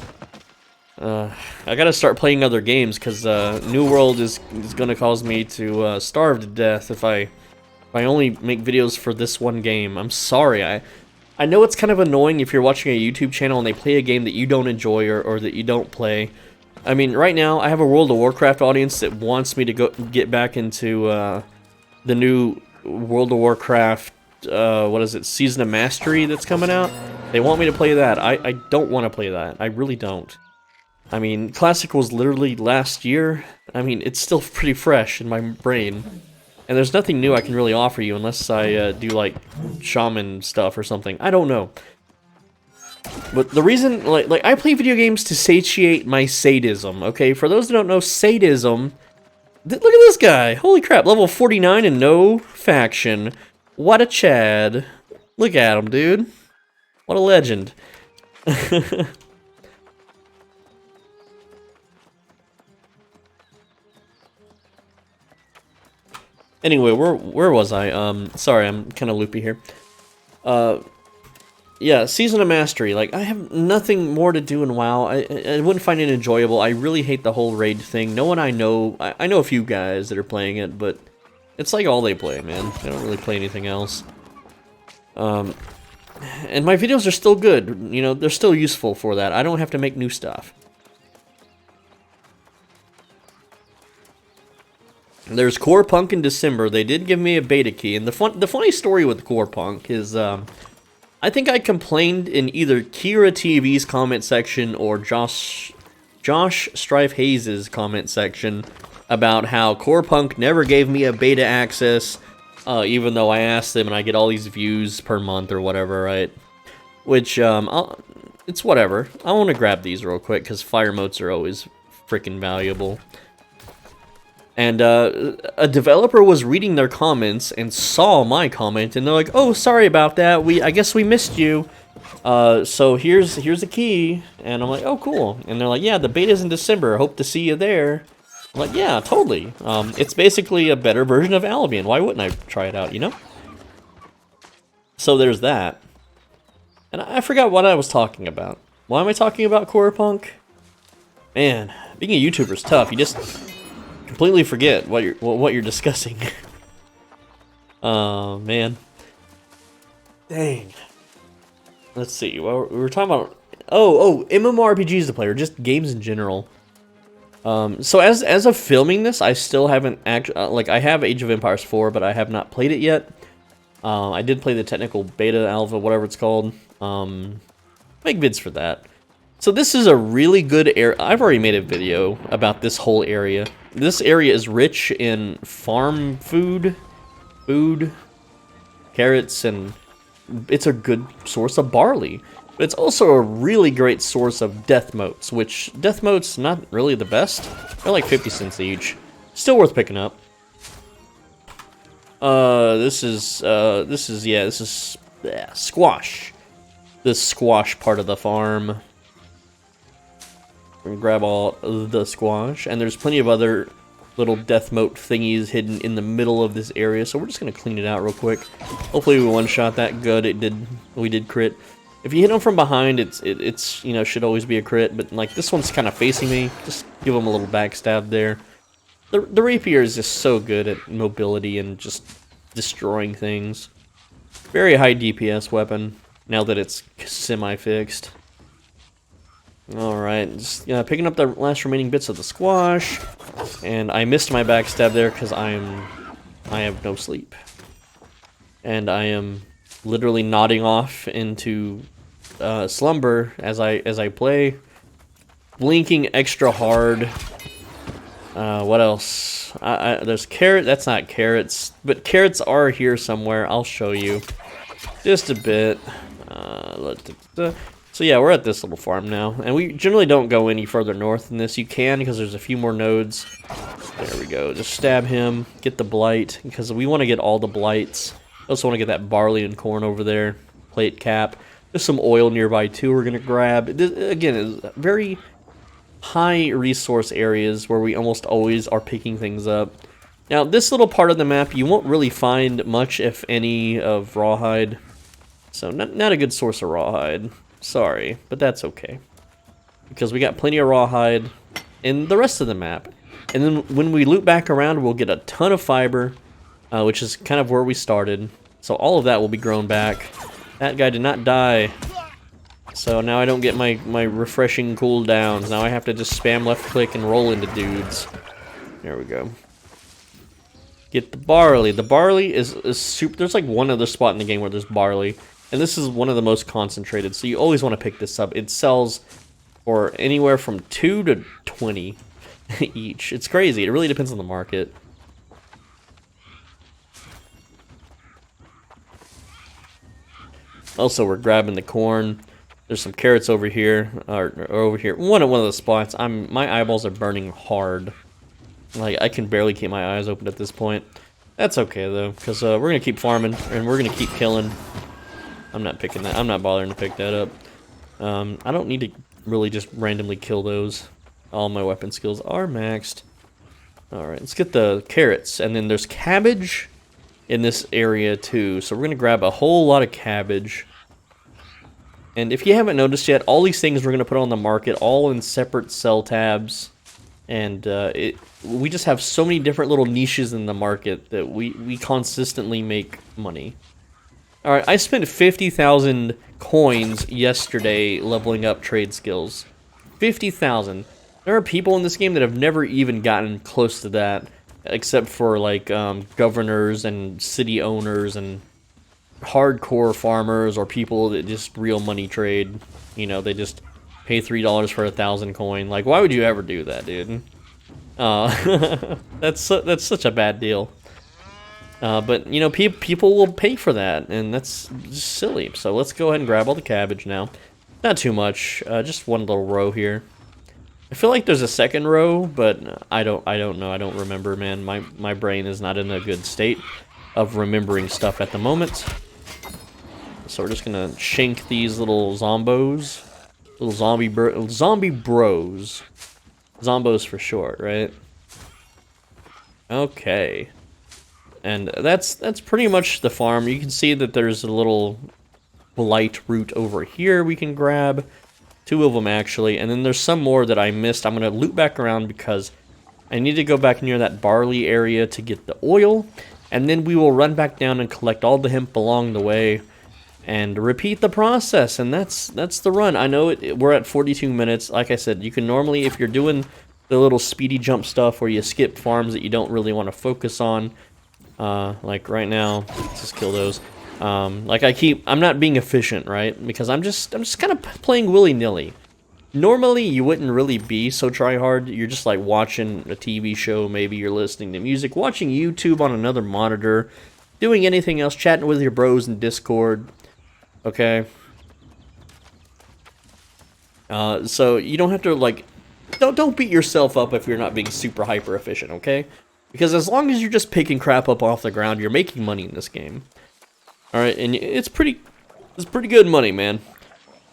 I gotta start playing other games, because New World is gonna cause me to starve to death if I only make videos for this one game. I'm sorry. I know it's kind of annoying if you're watching a YouTube channel and they play a game that you don't enjoy or that you don't play. I mean, right now, I have a World of Warcraft audience that wants me to get back into the new World of Warcraft, what is it, Season of Mastery that's coming out. They want me to play that. I don't want to play that. I really don't. I mean, Classic was literally last year. I mean, it's still pretty fresh in my brain. And there's nothing new I can really offer you unless I do, like, shaman stuff or something. I don't know. But the reason, like I play video games to satiate my sadism, okay? For those that don't know, sadism... Look at this guy! Holy crap, level 49 and no faction. What a Chad. Look at him, dude. What a legend. Anyway, where was I? Sorry, I'm kind of loopy here. Yeah, Season of Mastery. Like, I have nothing more to do in WoW. I wouldn't find it enjoyable. I really hate the whole raid thing. No one I know a few guys that are playing it, but it's like all they play, man. They don't really play anything else. And my videos are still good. You know, they're still useful for that. I don't have to make new stuff. There's Core Punk in December. They did give me a beta key, and the funny story with Core Punk is, I think I complained in either Kira TV's comment section or Josh Strife Hayes' comment section about how Core Punk never gave me a beta access, even though I asked them and I get all these views per month or whatever, right? Which, it's whatever. I want to grab these real quick because fire motes are always freaking valuable. And a developer was reading their comments and saw my comment, and they're like, "Oh, sorry about that. I guess we missed you. So here's a key." And I'm like, "Oh, cool." And they're like, "Yeah, the beta's in December. Hope to see you there." I'm like, "Yeah, totally. It's basically a better version of Albion. Why wouldn't I try it out? You know?" So there's that. And I forgot what I was talking about. Why am I talking about Core Punk? Man, being a YouTuber is tough. You just completely forget what you're discussing. Oh man, dang. Let's see. Well, we were talking about MMORPGs to play, or just games in general. So as of filming this, I still haven't actually I have Age of Empires 4, but I have not played it yet. I did play the technical beta, alpha, whatever it's called. Make vids for that. So this is a really good area. I've already made a video about this whole area. This area is rich in farm food, carrots, and it's a good source of barley. But it's also a really great source of death motes, which death motes not really the best. They're like 50 cents each. Still worth picking up. This is squash. This squash part of the farm. We're gonna grab all the squash, and there's plenty of other little death mote thingies hidden in the middle of this area, so we're just gonna clean it out real quick. Hopefully we one-shot that good. We did crit. If you hit them from behind, it's you know, should always be a crit, but like this one's kind of facing me. Just give them a little backstab there. The rapier is just so good at mobility and just destroying things. Very high DPS weapon now that it's semi-fixed. Alright, just picking up the last remaining bits of the squash, and I missed my backstab there because I have no sleep, and I am literally nodding off into slumber as I play, blinking extra hard. What else? There's carrot. That's not carrots, but carrots are here somewhere. I'll show you just a bit. So yeah, we're at this little farm now, and we generally don't go any further north than this. You can, because there's a few more nodes. There we go. Just stab him, get the blight, because we want to get all the blights. I also want to get that barley and corn over there. Plate cap. There's some oil nearby too we're going to grab. This, again, is very high resource areas where we almost always are picking things up. Now, this little part of the map, you won't really find much, if any, of rawhide. So, not a good source of rawhide. Sorry, but that's okay. because we got plenty of rawhide in the rest of the map. And then when we loop back around, we'll get a ton of fiber, which is kind of where we started. So all of that will be grown back. That guy did not die. So now I don't get my refreshing cooldowns. Now I have to just spam left click and roll into dudes. There we go. Get the barley. The barley is super. There's like one other spot in the game where there's barley. And this is one of the most concentrated. So you always want to pick this up. It sells for anywhere from 2 to 20 each. It's crazy. It really depends on the market. Also, we're grabbing the corn. There's some carrots over here, or over here. One of the spots. My eyeballs are burning hard. Like, I can barely keep my eyes open at this point. That's okay though, because we're gonna keep farming and we're gonna keep killing. I'm not picking that. I'm not bothering to pick that up. I don't need to really just randomly kill those. All my weapon skills are maxed. All right, let's get the carrots, and then there's cabbage in this area too. So we're gonna grab a whole lot of cabbage. And if you haven't noticed yet, all these things we're going to put on the market, all in separate sell tabs. And we just have so many different little niches in the market that we consistently make money. Alright, I spent 50,000 coins yesterday leveling up trade skills. 50,000. There are people in this game that have never even gotten close to that, except for like governors and city owners and hardcore farmers or people that just real money trade. You know, they just pay $3 for 1,000 coin. Like, why would you ever do that, dude? That's such a bad deal. But you know, people will pay for that, and that's just silly. So let's go ahead and grab all the cabbage now. Not too much, just one little row here. I feel like there's a second row, but I don't know. I don't remember, man. My brain is not in a good state of remembering stuff at the moment. So we're just gonna shank these little zombos, little zombie bros, zombos for short, right? Okay, and that's pretty much the farm. You can see that there's a little blight root over here we can grab, 2 of them actually, and then there's some more that I missed. I'm gonna loop back around because I need to go back near that barley area to get the oil, and then we will run back down and collect all the hemp along the way. And repeat the process, and that's the run. I know we're at 42 minutes. Like I said, you can normally, if you're doing the little speedy jump stuff where you skip farms that you don't really want to focus on, like right now, let's just kill those. Like I'm not being efficient, right? Because I'm just kind of playing willy-nilly. Normally, you wouldn't really be so try-hard. You're just like watching a TV show, maybe you're listening to music, watching YouTube on another monitor, doing anything else, chatting with your bros in Discord. Okay. So you don't have to like, don't beat yourself up if you're not being super hyper efficient, okay? Because as long as you're just picking crap up off the ground, you're making money in this game. All right, and it's pretty good money, man.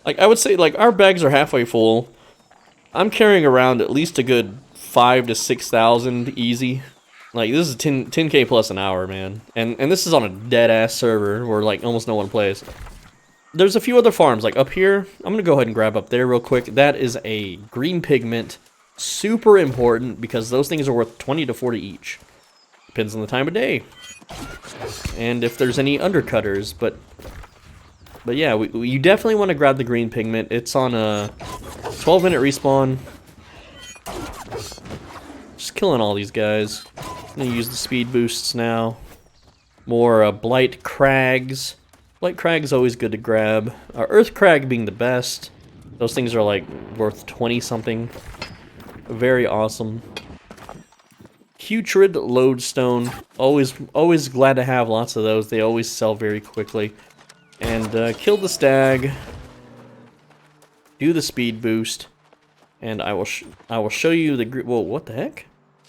Like I would say, like our bags are halfway full. I'm carrying around at least a good 5,000 to 6,000 easy. Like this is 10K plus an hour, man. And this is on a dead ass server where like almost no one plays. There's a few other farms, like up here. I'm gonna go ahead and grab up there real quick. That is a green pigment. Super important because those things are worth 20 to 40 each. Depends on the time of day. And if there's any undercutters, but yeah, you definitely want to grab the green pigment. It's on a 12-minute respawn. Just killing all these guys. I'm gonna use the speed boosts now. More blight crags. Blight crag is always good to grab. Earth crag being the best. Those things are like worth 20 something. Very awesome. Putrid lodestone. Always glad to have lots of those. They always sell very quickly. And kill the stag. Do the speed boost. And I will show you the whoa, what the heck?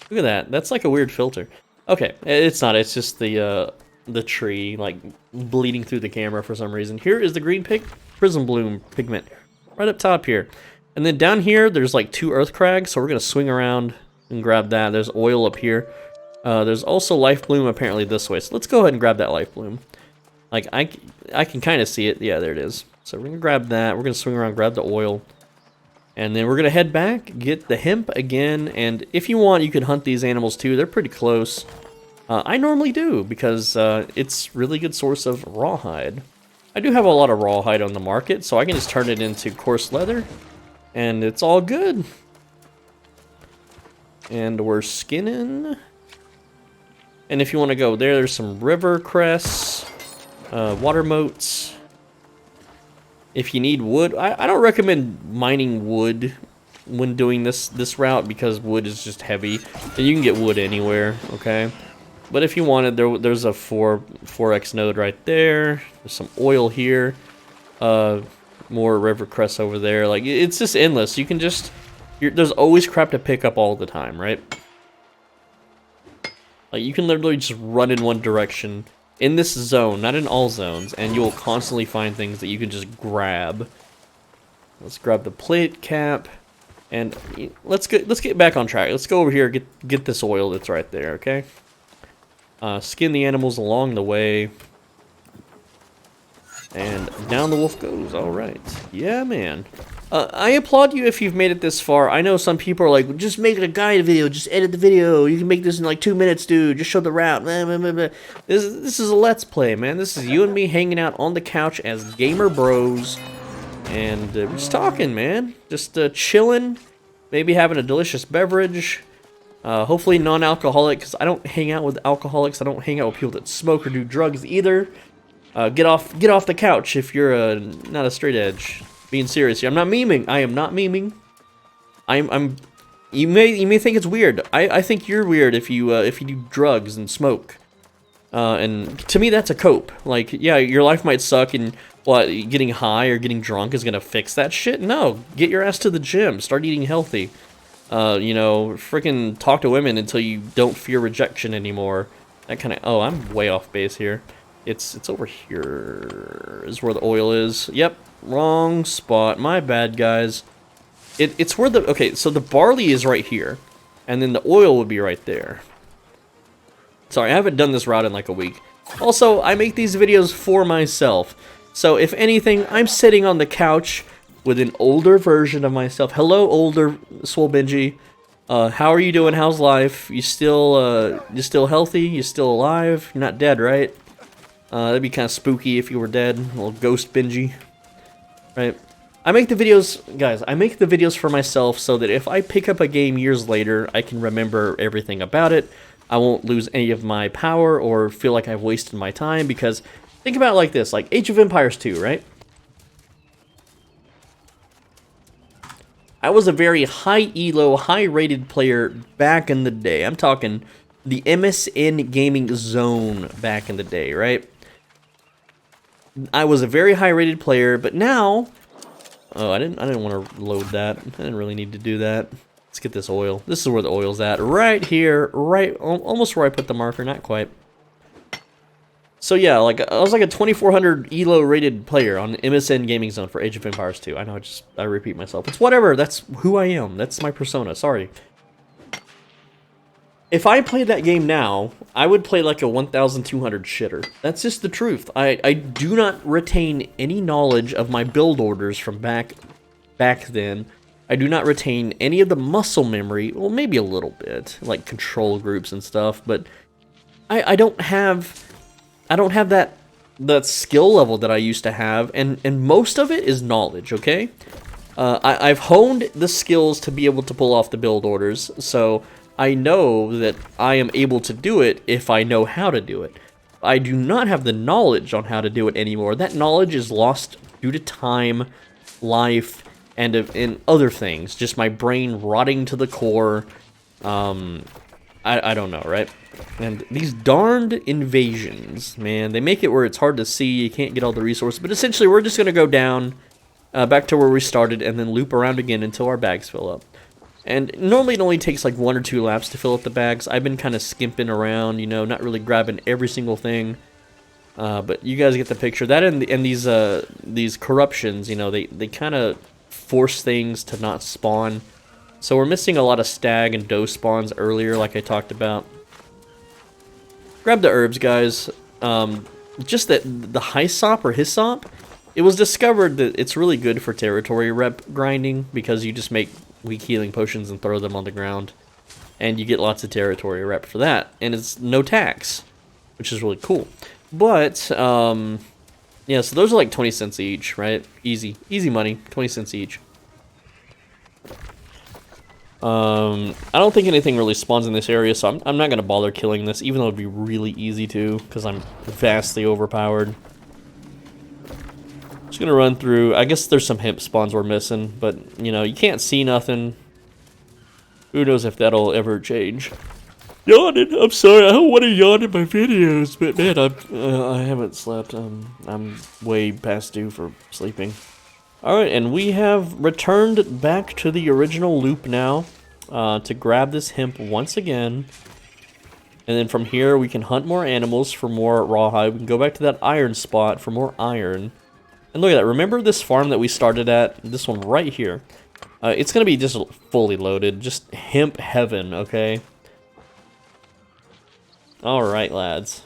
Look at that. That's like a weird filter. Okay, it's not. It's just the tree like bleeding through the camera for some reason. Here is the green prism bloom pigment right up top here. And then down here there's like 2 earth crags, so we're gonna swing around and grab that. There's oil up here. There's also life bloom apparently this way, so let's go ahead and grab that life bloom. Like I can kind of see it. Yeah, there it is. So we're gonna grab that. We're gonna swing around, grab the oil. And then we're going to head back, get the hemp again, and if you want, you can hunt these animals too. They're pretty close. I normally do, because it's really good source of rawhide. I do have a lot of rawhide on the market, so I can just turn it into coarse leather, and it's all good. And we're skinning. And if you want to go there, there's some river cress, water moats. If you need wood, I don't recommend mining wood when doing this route, because wood is just heavy, and you can get wood anywhere, okay? But if you wanted, there's a 4x node right there. There's some oil here. More river cress over there. Like, it's just endless. You can just... there's always crap to pick up all the time, right? Like, you can literally just run in one direction in this zone, not in all zones, and you'll constantly find things that you can just grab. Let's grab the plate cap, and let's get back on track. Let's go over here, get this oil that's right there, okay? Skin the animals along the way. And down the wolf goes. Alright. Yeah, man. I applaud you if you've made it this far. I know some people are like, just make it a guide video. Just edit the video. You can make this in like 2 minutes, dude. Just show the route. This is a let's play, man. This is you and me hanging out on the couch as gamer bros. And we're just talking, man. Just chilling. Maybe having a delicious beverage. Hopefully non-alcoholic, because I don't hang out with alcoholics. I don't hang out with people that smoke or do drugs either. Get off the couch if you're not a straight edge. Being serious here. I'm not memeing. I am not memeing. You may think it's weird. I think you're weird if you do drugs and smoke. And to me that's a cope. Like, yeah, your life might suck, and what, getting high or getting drunk is gonna fix that shit? No. Get your ass to the gym. Start eating healthy. You know, freaking talk to women until you don't fear rejection anymore. That kind of... Oh, I'm way off base here. It's over here is where the oil is. Yep, wrong spot. My bad, guys. It's where the... Okay, so the barley is right here, and then the oil would be right there. Sorry, I haven't done this route in like a week. Also, I make these videos for myself. So if anything, I'm sitting on the couch with an older version of myself. Hello, older Swole Benji. How are you doing? How's life? You still healthy? You still alive? You're not dead, right? That'd be kind of spooky if you were dead. A little ghost Benji. Right? I make the videos, guys, I make the videos for myself so that if I pick up a game years later, I can remember everything about it. I won't lose any of my power or feel like I've wasted my time, because think about it like this, like Age of Empires 2, right? I was a very high elo, high rated player back in the day. I'm talking the MSN gaming zone back in the day, right? I was a very high rated player, but now... Oh, I didn't want to load that. I didn't really need to do that. Let's get this oil. This is where the oil's at. Right here. Right, almost where I put the marker. Not quite. So yeah, like I was like a 2400 elo rated player on MSN Gaming Zone for Age of Empires 2. I know I repeat myself. It's whatever. That's who I am. That's my persona. Sorry. If I played that game now, I would play like a 1200 shitter. That's just the truth. I do not retain any knowledge of my build orders from back then. I do not retain any of the muscle memory. Well, maybe a little bit, like control groups and stuff, but I don't have that skill level that I used to have, and most of it is knowledge, okay? I've honed the skills to be able to pull off the build orders, so I know that I am able to do it if I know how to do it. I do not have the knowledge on how to do it anymore. That knowledge is lost due to time, life, and in other things. Just my brain rotting to the core. I don't know, right? And these darned invasions, man, they make it where it's hard to see. You can't get all the resources. But essentially, we're just going to go down back to where we started and then loop around again until our bags fill up. And normally it only takes like 1 or 2 laps to fill up the bags. I've been kind of skimping around, you know, not really grabbing every single thing. But you guys get the picture. That and these corruptions, you know, they kind of force things to not spawn. So we're missing a lot of stag and doe spawns earlier, like I talked about. Grab the herbs, guys. Just that the hyssop or hyssop, It was discovered that it's really good for territory rep grinding because you just make weak healing potions and throw them on the ground. And you get lots of territory rep for that. And it's no tax, which is really cool. But, yeah, so those are like 20 cents each, right? Easy money, 20 cents each. I don't think anything really spawns in this area, so I'm not going to bother killing this, even though it'd be really easy to, because I'm vastly overpowered. Just going to run through. I guess there's some hemp spawns we're missing, but, you know, you can't see nothing. Who knows if that'll ever change. Yawning. I'm sorry. I don't want to yawn in my videos, but man, I haven't slept. I'm way past due for sleeping. All right, and we have returned back to the original loop now to grab this hemp once again. And then from here, we can hunt more animals for more rawhide. We can go back to that iron spot for more iron. And look at that. Remember this farm that we started at? This one right here. It's going to be just fully loaded. Just hemp heaven, okay? All right, lads.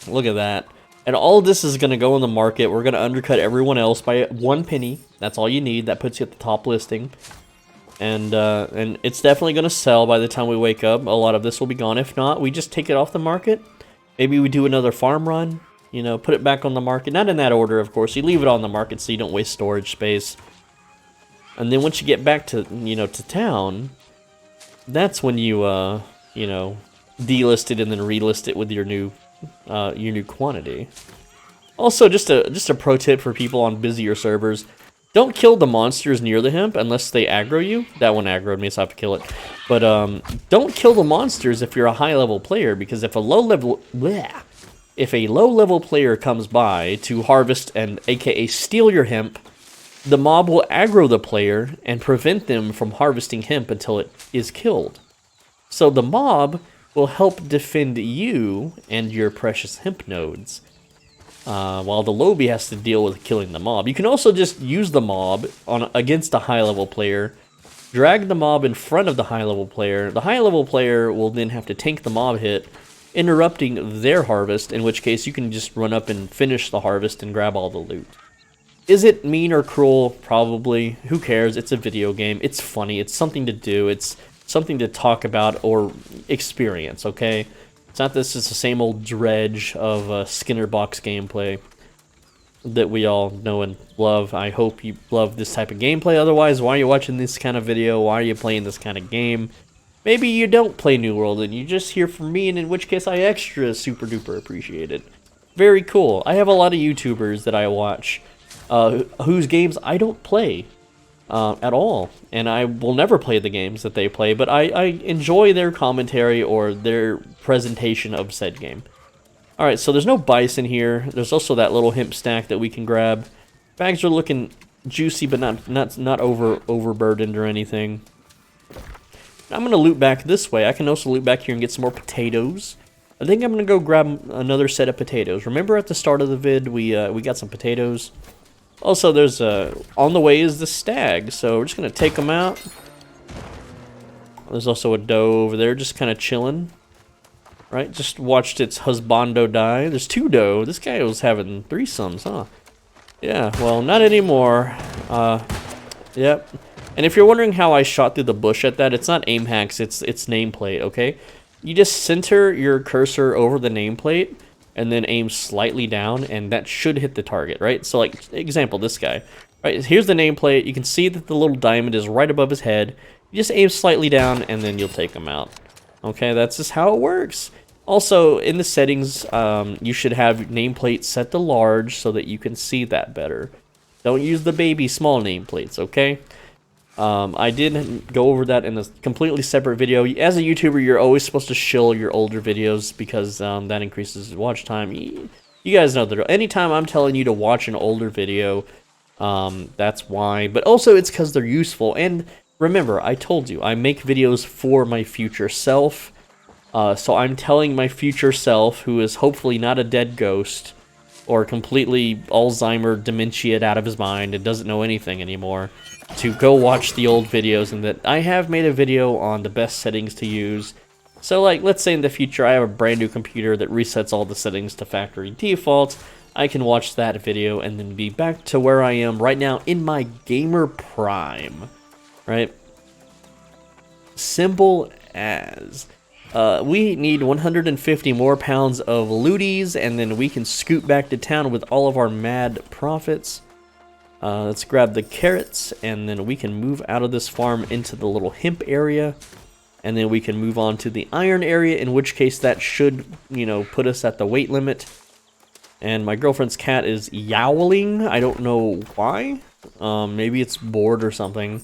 Look at that. And all this is going to go in the market. We're going to undercut everyone else by 1 penny. That's all you need. That puts you at the top listing. And it's definitely going to sell by the time we wake up. A lot of this will be gone. If not, we just take it off the market. Maybe we do another farm run. You know, put it back on the market. Not in that order, of course. You leave it on the market so you don't waste storage space. And then once you get back to, you know, to town, that's when you, you know, delist it and then relist it with your new quantity. Also, just a pro tip for people on busier servers: don't kill the monsters near the hemp unless they aggro you. That one aggroed me, so I have to kill it. But don't kill the monsters if you're a high level player, because if a low level player comes by to harvest and aka steal your hemp, the mob will aggro the player and prevent them from harvesting hemp until it is killed. So the mob will help defend you and your precious hemp nodes, while the lobby has to deal with killing the mob. You can also just use the mob against a high-level player, drag the mob in front of the high-level player. The high-level player will then have to tank the mob hit, interrupting their harvest, in which case you can just run up and finish the harvest and grab all the loot. Is it mean or cruel? Probably. Who cares? It's a video game. It's funny. It's something to do. It's something to talk about or experience, okay? It's not this is the same old dredge of Skinner box gameplay that we all know and love. I hope you love this type of gameplay. Otherwise, why are you watching this kind of video? Why are you playing this kind of game? Maybe you don't play New World and you just hear from me, and in which case I extra super duper appreciate it. Very cool. I have a lot of YouTubers that I watch whose games I don't play at all, and I will never play the games that they play, but I enjoy their commentary or their presentation of said game. Alright, so there's no bison here. There's also that little hemp stack that we can grab. Bags are looking juicy, but not overburdened or anything. I'm going to loot back this way. I can also loot back here and get some more potatoes. I think I'm going to go grab another set of potatoes. Remember at the start of the vid, we got some potatoes? Also, there's on the way is the stag, so we're just going to take them out. There's also a doe over there just kind of chilling. Right, just watched its husbando die. There's 2 doe. This guy was having threesomes, huh? Yeah, well, not anymore. Yep. And if you're wondering how I shot through the bush at that, it's not aim hacks, it's nameplate, okay? You just center your cursor over the nameplate and then aim slightly down, and that should hit the target, right? So, like, example, this guy. Right, here's the nameplate. You can see that the little diamond is right above his head. You just aim slightly down, and then you'll take him out. Okay, that's just how it works. Also, in the settings, you should have nameplate set to large so that you can see that better. Don't use the baby small nameplates, okay? I did go over that in a completely separate video. As a YouTuber, you're always supposed to shill your older videos because that increases watch time. You guys know that anytime I'm telling you to watch an older video, that's why. But also, it's because they're useful. And remember, I told you, I make videos for my future self. So I'm telling my future self, who is hopefully not a dead ghost, or completely Alzheimer, dementia out of his mind, and doesn't know anything anymore, to go watch the old videos, and that I have made a video on the best settings to use. So, like, let's say in the future I have a brand new computer that resets all the settings to factory defaults. I can watch that video and then be back to where I am right now in my gamer prime, right? Simple as. We need 150 more pounds of looties, and then we can scoot back to town with all of our mad profits. Let's grab the carrots, and then we can move out of this farm into the little hemp area, and then we can move on to the iron area, in which case that should, you know, put us at the weight limit. And my girlfriend's cat is yowling. I don't know why. Maybe it's bored or something.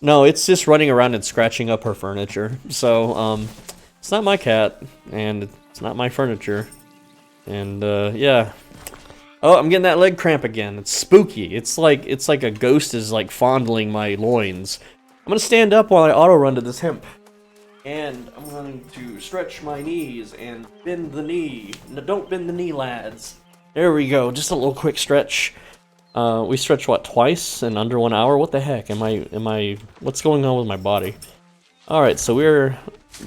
No, it's just running around and scratching up her furniture. So, it's not my cat, and it's not my furniture. And, yeah. Oh, I'm getting that leg cramp again. It's spooky. It's like a ghost is, like, fondling my loins. I'm gonna stand up while I auto-run to this hemp. And I'm going to stretch my knees and bend the knee. No, don't bend the knee, lads. There we go, just a little quick stretch. We stretched, what, twice in under 1 hour? What the heck? What's going on with my body? Alright, so there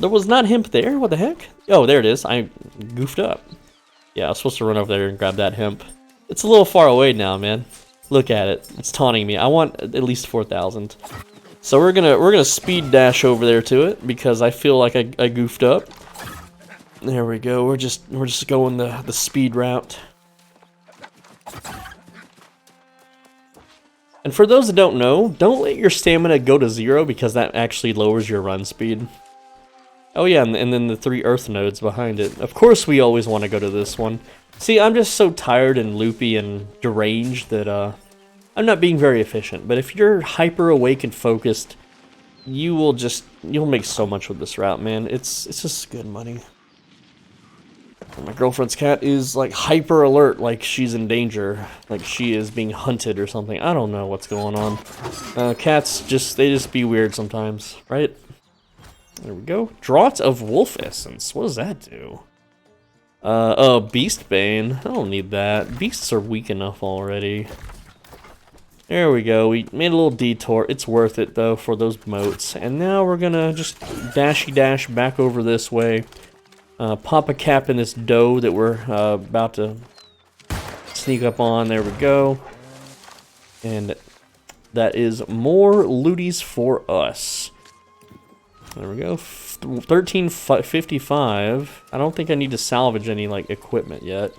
was not hemp there, what the heck? Oh, there it is, I goofed up. Yeah, I was supposed to run over there and grab that hemp. It's a little far away now, man. Look at it, it's taunting me. I want at least 4,000. So we're gonna speed dash over there to it, because I feel like I goofed up. There we go, we're just going the speed route. And for those that don't know, don't let your stamina go to 0 because that actually lowers your run speed. Oh yeah, and then the 3 earth nodes behind it. Of course we always want to go to this one. See, I'm just so tired and loopy and deranged that I'm not being very efficient. But if you're hyper awake and focused, you'll make so much with this route, man. It's just good money. My girlfriend's cat is like hyper alert, like she's in danger, like she is being hunted or something. I don't know what's going on. Cats they just be weird sometimes, right? There we go. Draught of wolf essence. What does that do? Oh, beast bane. I don't need that. Beasts are weak enough already. There we go. We made a little detour. It's worth it though for those moats. And now we're gonna just dashy dash back over this way. Pop a cap in this dough that we're about to sneak up on. There we go. And that is more looties for us. There we go. 1355. I don't think I need to salvage any like equipment yet.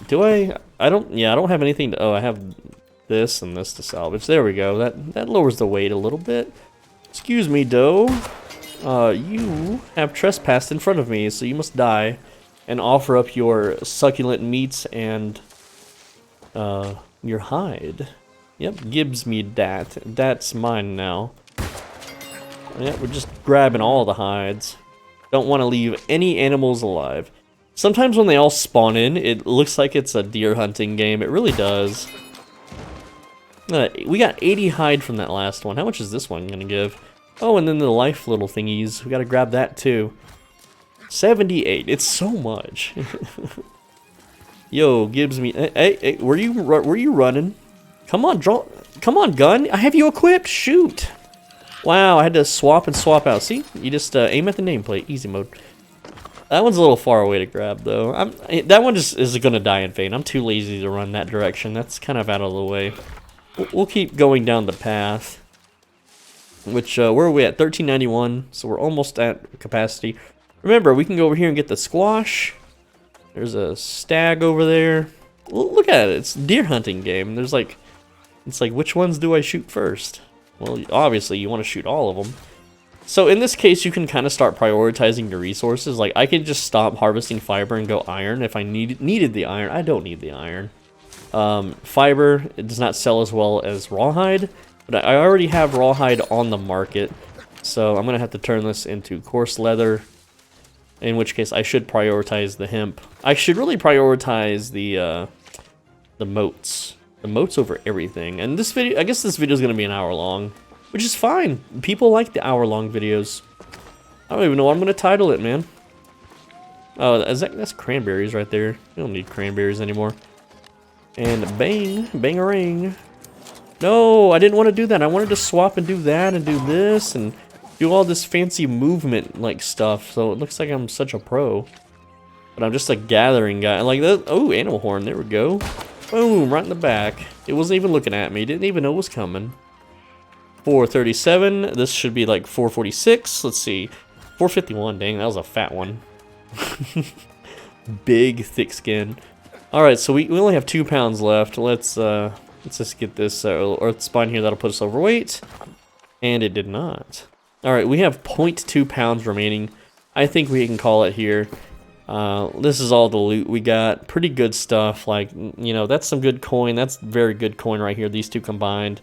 Do I? I don't have anything to. Oh, I have this and this to salvage. There we go. That lowers the weight a little bit. Excuse me, dough. You have trespassed in front of me, so you must die and offer up your succulent meats and your hide. Yep, gives me that. That's mine now. Yep, we're just grabbing all the hides. Don't want to leave any animals alive. Sometimes when they all spawn in, it looks like it's a deer hunting game. It really does. We got 80 hide from that last one. How much is this one gonna give? Oh, and then the life little thingies. We gotta grab that too. 78. It's so much. Yo, gives me. Hey, were you running? Come on, come on, gun. I have you equipped. Shoot. Wow, I had to swap and swap out. See, you just aim at the nameplate. Easy mode. That one's a little far away to grab though. That one just is gonna die in vain. I'm too lazy to run that direction. That's kind of out of the way. We'll keep going down the path. Which, where are we at? 1391, so we're almost at capacity. Remember, we can go over here and get the squash. There's a stag over there. Look at it, it's a deer hunting game. There's like, it's like, which ones do I shoot first? Well, obviously, you want to shoot all of them. So in this case, you can kind of start prioritizing your resources. Like, I could just stop harvesting fiber and go iron if I needed the iron. I don't need the iron. Fiber, it does not sell as well as rawhide. But I already have rawhide on the market, so I'm going to have to turn this into coarse leather, in which case I should prioritize the hemp. I should really prioritize the moats. The moats over everything. And this video, I guess this video is going to be an hour long, which is fine. People like the hour-long videos. I don't even know what I'm going to title it, man. Oh, that's cranberries right there. We don't need cranberries anymore. And bang, bang-a-ring. No, I didn't want to do that. I wanted to swap and do that and do this and do all this fancy movement like stuff. So it looks like I'm such a pro. But I'm just a gathering guy. Like that. Oh, animal horn. There we go. Boom, right in the back. It wasn't even looking at me. Didn't even know it was coming. 437. This should be like 446. Let's see. 451. Dang, that was a fat one. Big, thick skin. Alright, so we only have 2 pounds left. Let's just get this earth spine here. That'll put us overweight. And it did not. Alright, we have 0.2 pounds remaining. I think we can call it here. This is all the loot we got. Pretty good stuff. Like, you know, that's some good coin. That's very good coin right here. These two combined.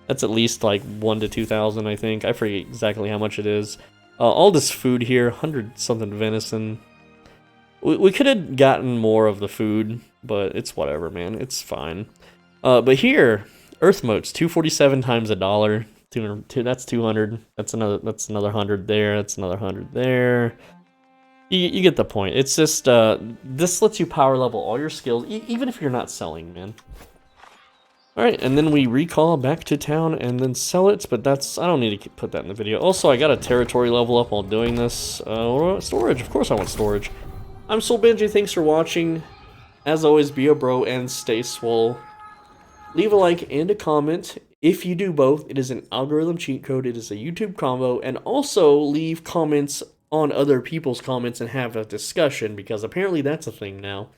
That's at least like 1 to 2,000, I think. I forget exactly how much it is. All this food here, 100 something venison. We could have gotten more of the food, but it's whatever, man. It's fine. But here, earth motes, 247 times $1. 200, that's 200. That's another 100 there. That's another 100 there. You get the point. It's just this lets you power level all your skills, even if you're not selling, man. All right, and then we recall back to town and then sell it, but I don't need to put that in the video. Also, I got a territory level up while doing this. Storage, of course I want storage. I'm Soul Benji, thanks for watching. As always, be a bro and stay swole. Leave a like and a comment. If you do both, it is an algorithm cheat code, it is a YouTube combo, and also leave comments on other people's comments and have a discussion, because apparently that's a thing now.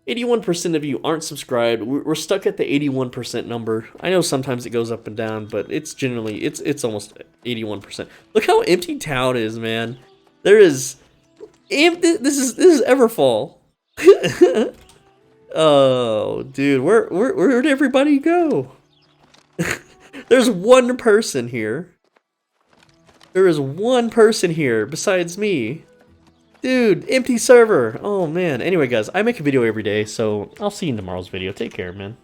81% of you aren't subscribed. We're stuck at the 81% number. I know sometimes it goes up and down, but it's generally, it's almost 81%. Look how empty town is, man. There is... This is Everfall. Oh, dude, where'd everybody go? There's one person here. There is one person here besides me. Dude, empty server. Oh man. Anyway, guys, I make a video every day, so I'll see you in tomorrow's video. Take care, man.